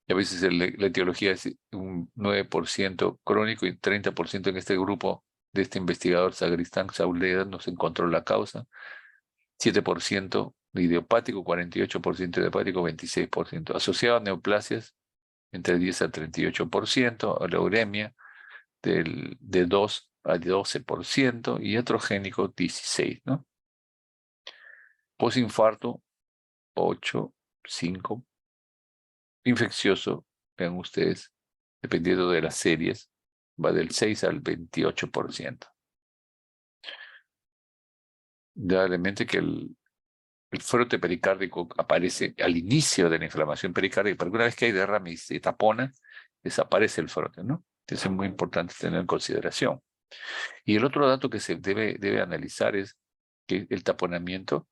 A: Y a veces la etiología es un 9% crónico y 30% en este grupo de este investigador Sagristán Sauleda no se encontró la causa. 7% de idiopático, 48% idiopático, 26%. Asociado a neoplasias, entre 10 a 38%, a la uremia, de 2 a 12%, y heterogénico, 16%, ¿no? Posinfarto, 8, 5. Infeccioso, vean ustedes, dependiendo de las series, va del 6 al 28%. Indudablemente que el frote pericárdico aparece al inicio de la inflamación pericárdica, pero una vez que hay derrame y se tapona, desaparece el frote, ¿no? Eso es muy importante tener en consideración. Y el otro dato que se debe analizar es que el taponamiento,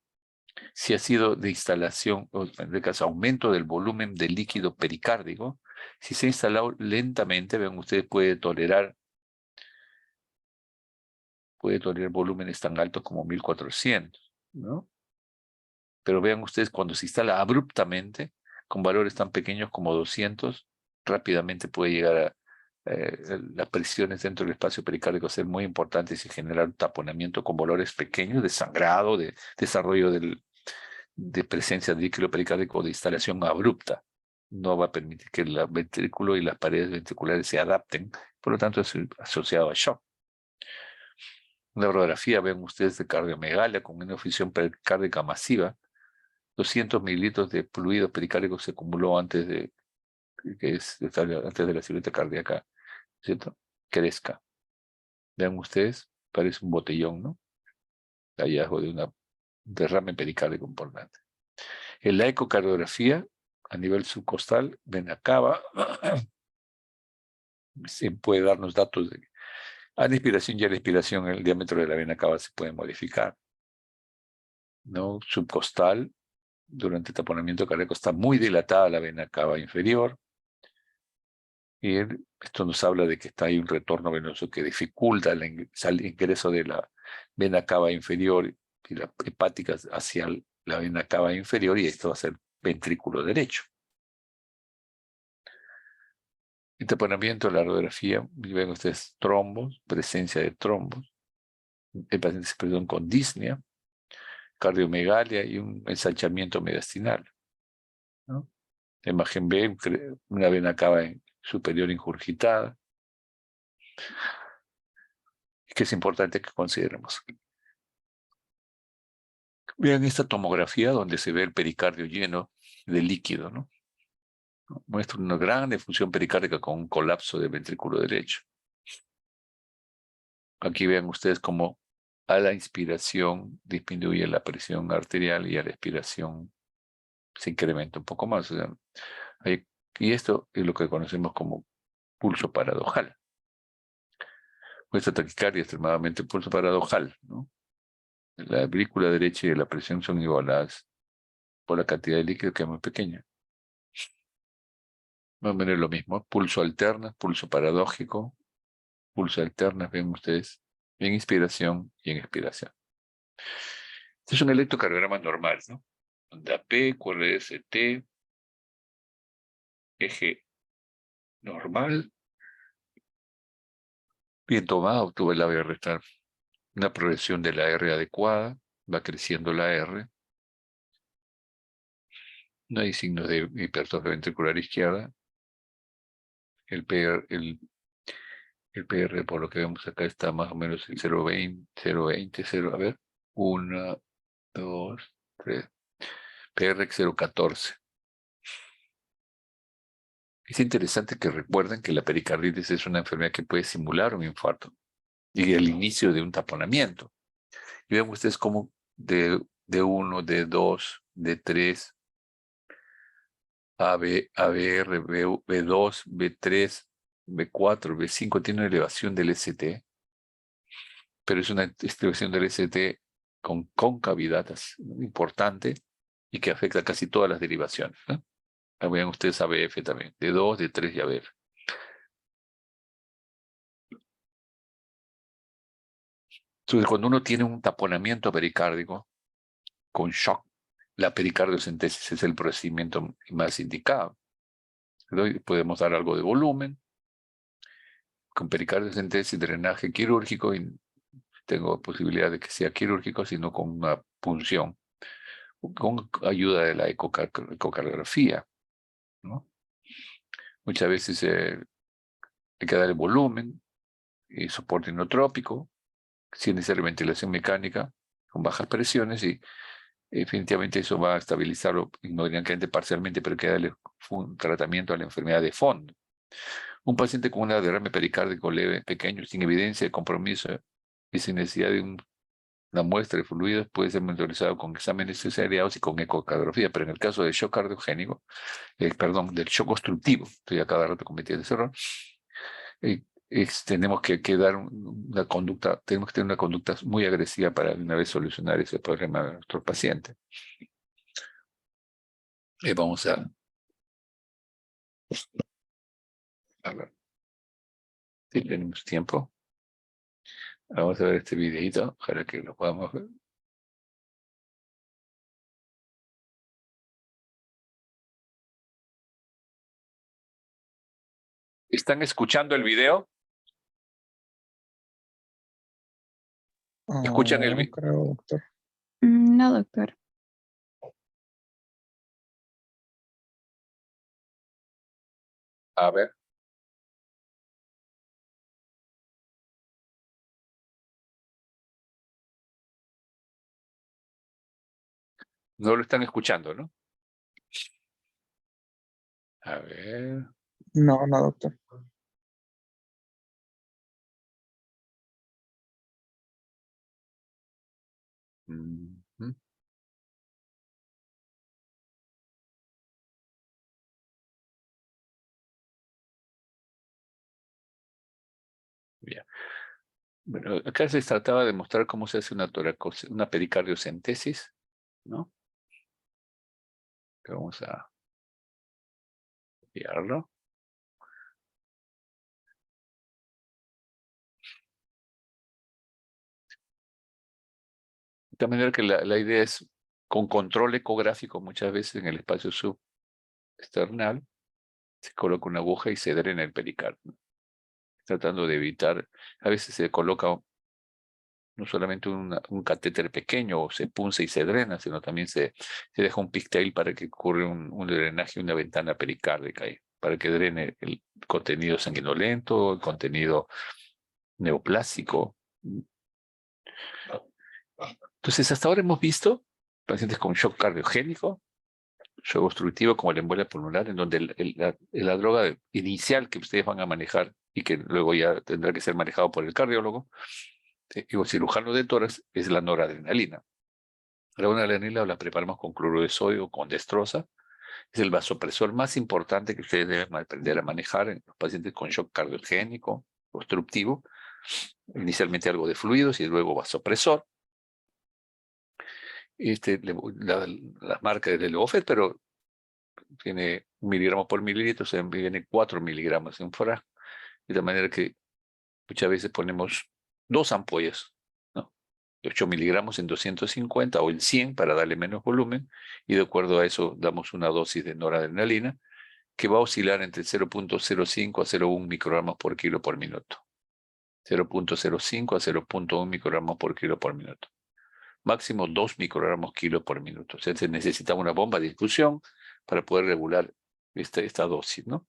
A: si ha sido de instalación, o en este caso aumento del volumen del líquido pericárdico, si se ha instalado lentamente, vean ustedes, puede tolerar volúmenes tan altos como 1400, ¿no? Pero vean ustedes, cuando se instala abruptamente, con valores tan pequeños como 200, rápidamente puede llegar a las presiones dentro del espacio pericárdico ser muy importantes y generar un taponamiento con valores pequeños de sangrado, de desarrollo de presencia de líquido pericárdico, de instalación abrupta. No va a permitir que el ventrículo y las paredes ventriculares se adapten, por lo tanto es asociado a shock. Una radiografía, ven ustedes, de cardiomegalia con una effusión pericárdica masiva. 200 mililitros de fluido pericárdico se acumuló antes de la cirugía cardíaca, ¿cierto? Crezca. Vean ustedes, parece un botellón, ¿no? Hallazgo de un derrame pericárdico importante. En la ecocardiografía, a nivel subcostal, ven acá, se puede darnos datos de A la inspiración y a la expiración, el diámetro de la vena cava se puede modificar, ¿no? Subcostal, durante el taponamiento cardíaco está muy dilatada la vena cava inferior, y esto nos habla de que está ahí un retorno venoso que dificulta el ingreso de la vena cava inferior y la hepática hacia la vena cava inferior, y esto va a ser ventrículo derecho. El taponamiento, la radiografía, ven ustedes trombos, presencia de trombos, el paciente se presenta con disnea, cardiomegalia y un ensanchamiento mediastinal, ¿no? La imagen B, una vena cava superior ingurgitada, que es importante que consideremos. Vean esta tomografía donde se ve el pericardio lleno de líquido, ¿no? Muestra una gran defunción pericárdica con un colapso del ventrículo derecho. Aquí vean ustedes cómo a la inspiración disminuye la presión arterial y a la expiración se incrementa un poco más. O sea, y esto es lo que conocemos como pulso paradojal. Esta taquicardia es extremadamente pulso paradojal, ¿no? La aurícula derecha y la presión son igualadas por la cantidad de líquido que es muy pequeña. Más o menos lo mismo. Pulso alterna, pulso paradójico, pulso alterna, ven ustedes, en inspiración y en expiración. Este es un electrocardiograma normal, ¿no? Onda P, QRST, eje normal. Bien tomado, obtuve la R, está una progresión de la R adecuada, va creciendo la R. No hay signos de hipertrofia ventricular izquierda. El PR, el PR, por lo que vemos acá, está más o menos en 0,20, 0, a ver, 1, 2, 3, PR 0,14. Es interesante que recuerden que la pericarditis es una enfermedad que puede simular un infarto y el inicio de un taponamiento. Y ven ustedes cómo de 1, de 2, de 3, AB, ABR, B2, B3, B4, B5 tiene una elevación del ST, pero es una elevación del ST con concavidad importante y que afecta casi todas las derivaciones, ¿no? Vean ustedes ABF también, de 2, de 3 y ABF. Entonces, cuando uno tiene un taponamiento pericárdico con shock, la pericardiocentesis es el procedimiento más indicado. Podemos dar algo de volumen, con pericardiocentesis, drenaje quirúrgico, y tengo posibilidad de que sea quirúrgico, sino con una punción, con ayuda de la ecocardiografía, ¿no? Muchas veces hay que dar el volumen y soporte inotrópico, sin necesaria ventilación mecánica, con bajas presiones, y definitivamente eso va a estabilizarlo hemodinámicamente parcialmente, pero hay que darle un tratamiento a la enfermedad de fondo. Un paciente con una derrame pericárdico leve, pequeño, sin evidencia de compromiso y sin necesidad de una muestra de fluidos puede ser monitorizado con exámenes seriados y con ecocardiografía, pero en el caso del shock cardiogénico, perdón, del shock obstructivo, estoy a cada rato cometiendo ese error, tenemos que dar una conducta, tenemos que tener una conducta muy agresiva para una vez solucionar ese problema de nuestro paciente. Vamos a ver si tenemos tiempo. Vamos a ver este videito, ojalá que lo podamos ver. ¿Están escuchando el video? ¿Escuchan el
B: No
A: video?
B: creo, doctor.
C: No, doctor.
A: A ver. No lo están escuchando, ¿no? A ver.
B: No, no, doctor.
A: Ujú. Bien. Bueno, acá se trataba de mostrar cómo se hace una pericardiocentesis, ¿no? Que vamos a copiarlo. De tal manera que la idea es, con control ecográfico, muchas veces en el espacio subesternal, se coloca una aguja y se drena el pericardio, tratando de evitar, a veces se coloca no solamente un catéter pequeño, o se punza y se drena, sino también se deja un pigtail para que ocurra un drenaje, una ventana pericárdica ahí, para que drene el contenido sanguinolento, el contenido neoplásico. Entonces, hasta ahora hemos visto pacientes con shock cardiogénico, shock obstructivo como la embolia pulmonar, en donde la droga inicial que ustedes van a manejar y que luego ya tendrá que ser manejado por el cardiólogo o cirujano de tórax es la noradrenalina. La noradrenalina la preparamos con cloruro de sodio o con destroza. Es el vasopresor más importante que ustedes deben aprender a manejar en los pacientes con shock cardiogénico, obstructivo. Inicialmente algo de fluidos y luego vasopresor. La marca es de Levofed, pero tiene 1 miligramo por mililitro, o sea, viene 4 miligramos en un frasco. De tal manera que muchas veces ponemos 2 ampollas, ¿no? 8 miligramos en 250 o en 100 para darle menos volumen, y de acuerdo a eso damos una dosis de noradrenalina que va a oscilar entre 0.05 a 0.1 microgramos por kilo por minuto. 0.05 a 0.1 microgramos por kilo por minuto. Máximo 2 microgramos kilo por minuto. O sea, se necesita una bomba de infusión para poder regular esta dosis, ¿no?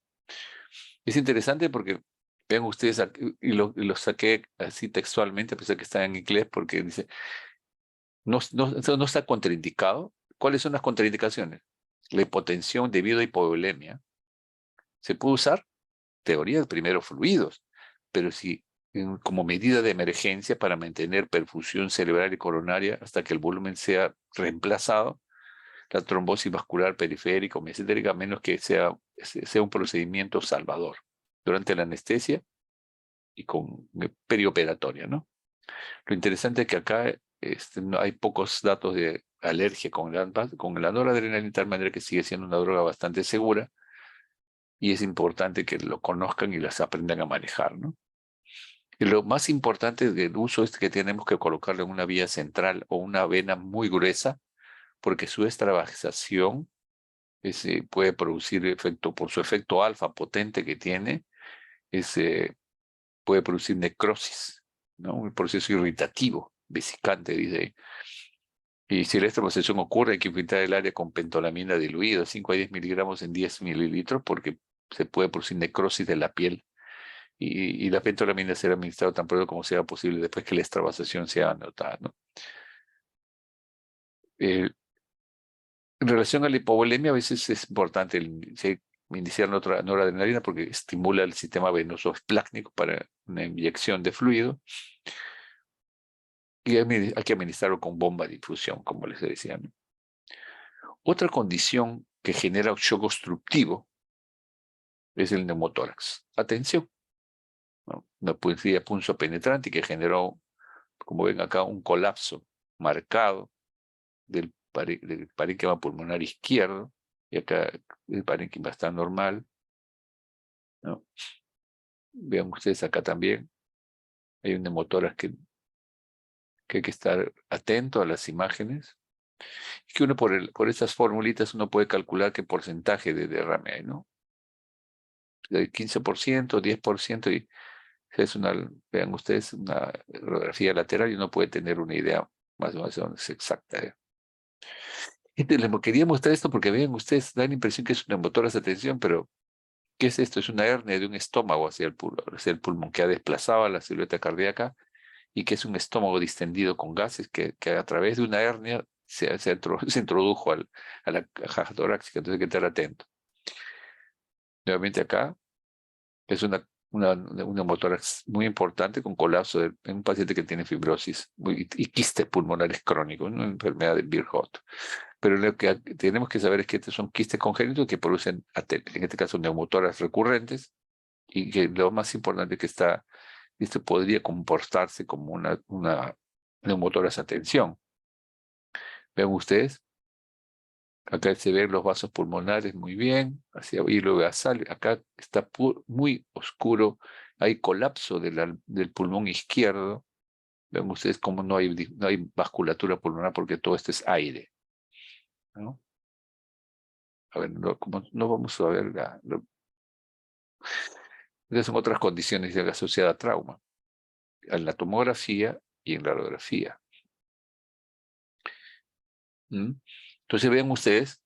A: Es interesante porque, vean ustedes, y lo saqué así textualmente, a pesar que está en inglés, porque dice, no está contraindicado. ¿Cuáles son las contraindicaciones? La hipotensión debido a hipovolemia. Se puede usar, teoría, primero fluidos, pero si como medida de emergencia para mantener perfusión cerebral y coronaria hasta que el volumen sea reemplazado, la trombosis vascular periférica o mesentérica, a menos que sea un procedimiento salvador durante la anestesia y con perioperatoria, ¿no? Lo interesante es que acá no hay pocos datos de alergia con la noradrenalina, de tal manera que sigue siendo una droga bastante segura, y es importante que lo conozcan y las aprendan a manejar, ¿no? Y lo más importante del uso es que tenemos que colocarlo en una vía central o una vena muy gruesa, porque su extravasación puede producir efecto, por su efecto alfa potente que tiene, puede producir necrosis, ¿no? Un proceso irritativo, vesicante, dice ahí. Y si la extravasación ocurre, hay que infiltrar el área con pentolamina diluida, 5 a 10 miligramos en 10 mililitros, porque se puede producir necrosis de la piel. Y la pentolamina será administrada tan pronto como sea posible después que la extravasación sea anotada, ¿no? En relación a la hipovolemia, a veces es importante iniciar noradrenalina porque estimula el sistema venoso esplácnico para una inyección de fluido, y hay que administrarlo con bomba de infusión, como les decía, ¿no? Otra condición que genera shock obstructivo es el neumotórax. Atención, ¿no? Una punzilla punzopenetrante que generó, como ven acá, un colapso marcado del parénquima pulmonar izquierdo, y acá el parénquima está normal, ¿no? Vean ustedes acá también, hay un neumotórax que hay que estar atento a las imágenes, y que uno por estas formulitas uno puede calcular qué porcentaje de derrame hay, ¿no? Del 15%, 10%, y vean ustedes, una radiografía lateral y uno puede tener una idea más o menos exacta, ¿eh? Les quería mostrar esto porque vean ustedes, da la impresión que es una neumotórax de tensión, pero ¿qué es esto? Es una hernia de un estómago hacia el pulmón que ha desplazado a la silueta cardíaca, y que es un estómago distendido con gases que a través de una hernia se introdujo a la caja torácica. Entonces hay que estar atento. Nuevamente acá es una neumotórax muy importante con colapso en un paciente que tiene fibrosis y quistes pulmonares crónicos, una enfermedad de Burgh. Pero lo que tenemos que saber es que estos son quistes congénitos que producen, en este caso, neumotórax recurrentes, y que lo más importante es que está Esto podría comportarse como una neumotórax a tensión. ¿Ven ustedes? Acá se ven los vasos pulmonares muy bien, hacia hilo basal. Acá está muy oscuro, hay colapso del pulmón izquierdo. Ven ustedes cómo no hay vasculatura pulmonar porque todo esto es aire, ¿no? A ver, no vamos a ver estas son otras condiciones asociadas a trauma, en la tomografía y en la radiografía. Entonces vean ustedes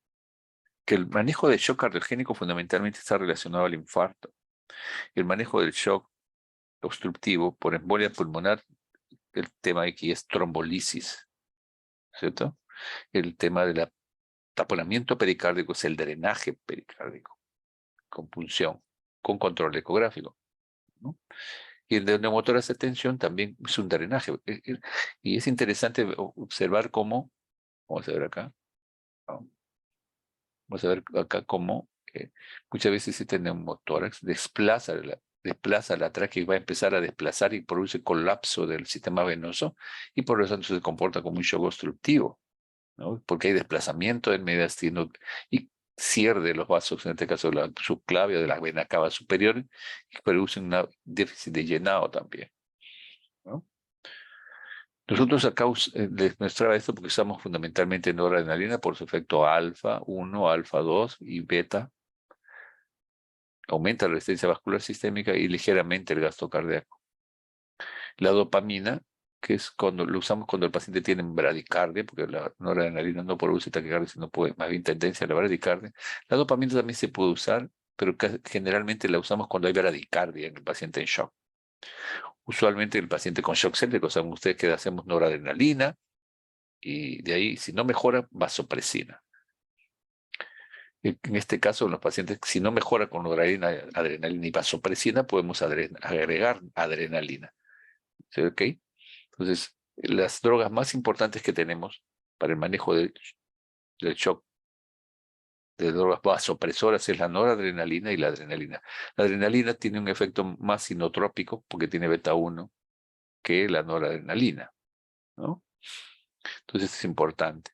A: que el manejo del shock cardiogénico fundamentalmente está relacionado al infarto. El manejo del shock obstructivo por embolia pulmonar, el tema aquí es trombolisis, ¿cierto? El tema del taponamiento pericárdico es el drenaje pericárdico, con punción, con control ecográfico, ¿no? Y el de neumotórax de tensión también es un drenaje. Y es interesante observar cómo, vamos a ver acá, ¿no? Vamos a ver acá cómo muchas veces este neumotórax desplaza la tráquea y va a empezar a desplazar y produce colapso del sistema venoso y por lo tanto se comporta como un shock obstructivo, ¿no? Porque hay desplazamiento del mediastino y cierre de los vasos, en este caso la subclavia de la vena cava superior, y produce un déficit de llenado también, ¿no? Nosotros acá les mostraba esto porque usamos fundamentalmente noradrenalina por su efecto alfa 1, alfa 2 y beta. Aumenta la resistencia vascular sistémica y ligeramente el gasto cardíaco. La dopamina, que es cuando lo usamos cuando el paciente tiene bradicardia, porque la noradrenalina no produce taquicardia, sino puede más bien tendencia a la bradicardia. La dopamina también se puede usar, pero generalmente la usamos cuando hay bradicardia en el paciente en shock. Usualmente el paciente con shock séptico, saben ustedes que hacemos noradrenalina y de ahí, si no mejora, vasopresina. En este caso, en los pacientes, si no mejora con adrenalina y vasopresina, podemos agregar adrenalina. ¿Sí? ¿Ok? Entonces, las drogas más importantes que tenemos para el manejo del shock de drogas vasopresoras es la noradrenalina y la adrenalina. La adrenalina tiene un efecto más sinotrópico porque tiene beta 1 que la noradrenalina, ¿no? Entonces es importante.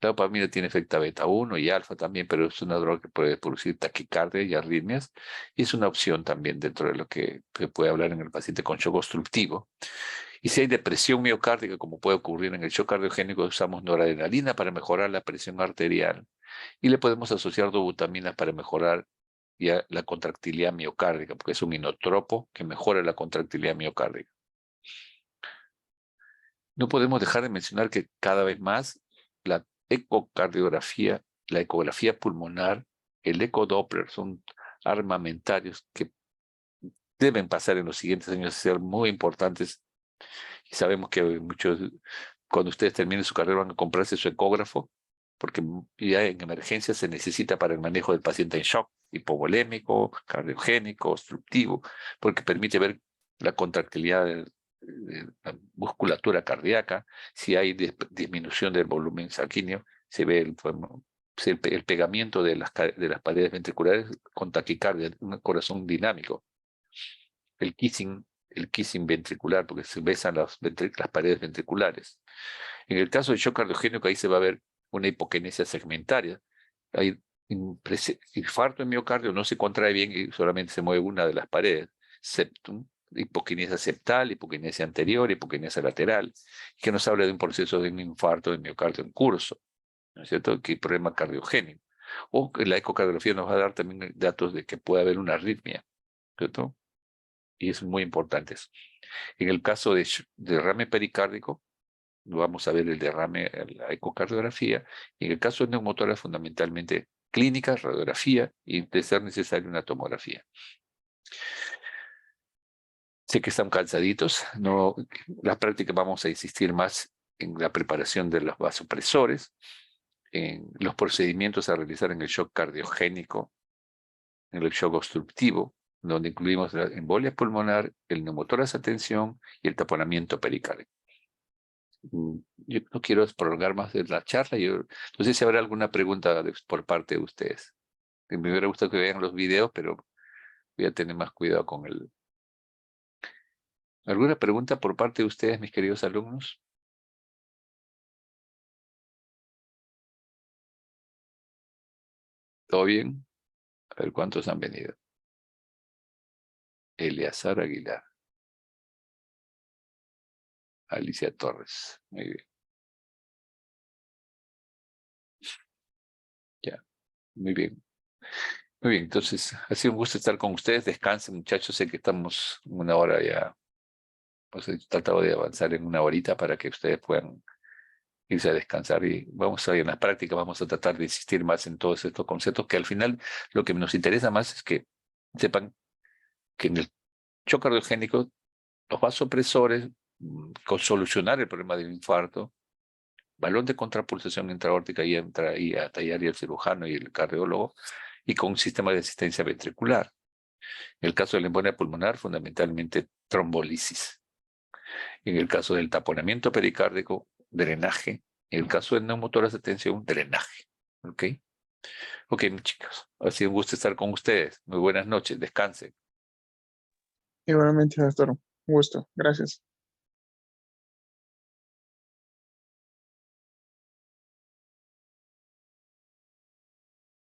A: La dopamina tiene efecto beta 1 y alfa también, pero es una droga que puede producir taquicardia y arritmias y es una opción también dentro de lo que se puede hablar en el paciente con shock obstructivo. Y si hay depresión miocárdica, como puede ocurrir en el shock cardiogénico, usamos noradrenalina para mejorar la presión arterial y le podemos asociar dobutamina para mejorar ya la contractilidad miocárdica, porque es un inotropo que mejora la contractilidad miocárdica. No podemos dejar de mencionar que cada vez más la ecocardiografía, la ecografía pulmonar, el ecodoppler son armamentarios que deben pasar en los siguientes años a ser muy importantes. Y sabemos que muchos, cuando ustedes terminen su carrera, van a comprarse su ecógrafo, porque ya en emergencia se necesita para el manejo del paciente en shock, hipovolémico, cardiogénico, obstructivo, porque permite ver la contractilidad de la musculatura cardíaca. Si hay disminución del volumen sanguíneo, se ve el pegamiento de las paredes ventriculares con taquicardia, un corazón dinámico. El kissing ventricular, porque se besan las paredes ventriculares. En el caso del shock cardiogénico, ahí se va a ver una hipoquinesia segmentaria. Hay infarto en miocardio, no se contrae bien y solamente se mueve una de las paredes. Septum, hipoquinesia septal, hipoquinesia anterior, hipoquinesia lateral, que nos habla de un proceso de un infarto de miocardio en curso, ¿no es cierto? Que hay problema cardiogénico. O la ecocardiografía nos va a dar también datos de que puede haber una arritmia, ¿cierto? Y es muy importante eso. En el caso de derrame pericárdico, vamos a ver el derrame, la ecocardiografía. Y en el caso de neumotórax, fundamentalmente clínica, radiografía y, de ser necesario, una tomografía. Sé que están cansaditos. No, la práctica vamos a insistir más en la preparación de los vasopresores, en los procedimientos a realizar en el shock cardiogénico, en el shock obstructivo, donde incluimos la embolia pulmonar, el neumotórax a tensión y el taponamiento pericárdico. Yo no quiero prolongar más de la charla. No sé si habrá alguna pregunta por parte de ustedes. Me hubiera gustado que vean los videos, pero voy a tener más cuidado con ¿Alguna pregunta por parte de ustedes, mis queridos alumnos? ¿Todo bien? A ver cuántos han venido. Eleazar Aguilar. Alicia Torres. Muy bien. Ya, muy bien. Muy bien, entonces ha sido un gusto estar con ustedes. Descansen, muchachos. Sé que estamos en una hora ya. Pues he tratado de avanzar en una horita para que ustedes puedan irse a descansar y vamos a ver en las prácticas, vamos a tratar de insistir más en todos estos conceptos que al final lo que nos interesa más es que sepan que en el shock cardiogénico los vasopresores, con solucionar el problema del infarto, balón de contrapulsación intraaórtica y entra ahí a tallar y el cirujano y el cardiólogo, y con un sistema de asistencia ventricular. En el caso de la embolia pulmonar, fundamentalmente trombolisis. En el caso del taponamiento pericárdico, drenaje. En el caso del neumotórax de tensión, drenaje. ¿Ok? Ok, mis chicos. Ha sido un gusto estar con ustedes. Muy buenas noches. Descansen.
B: Igualmente, doctor. Un gusto. Gracias.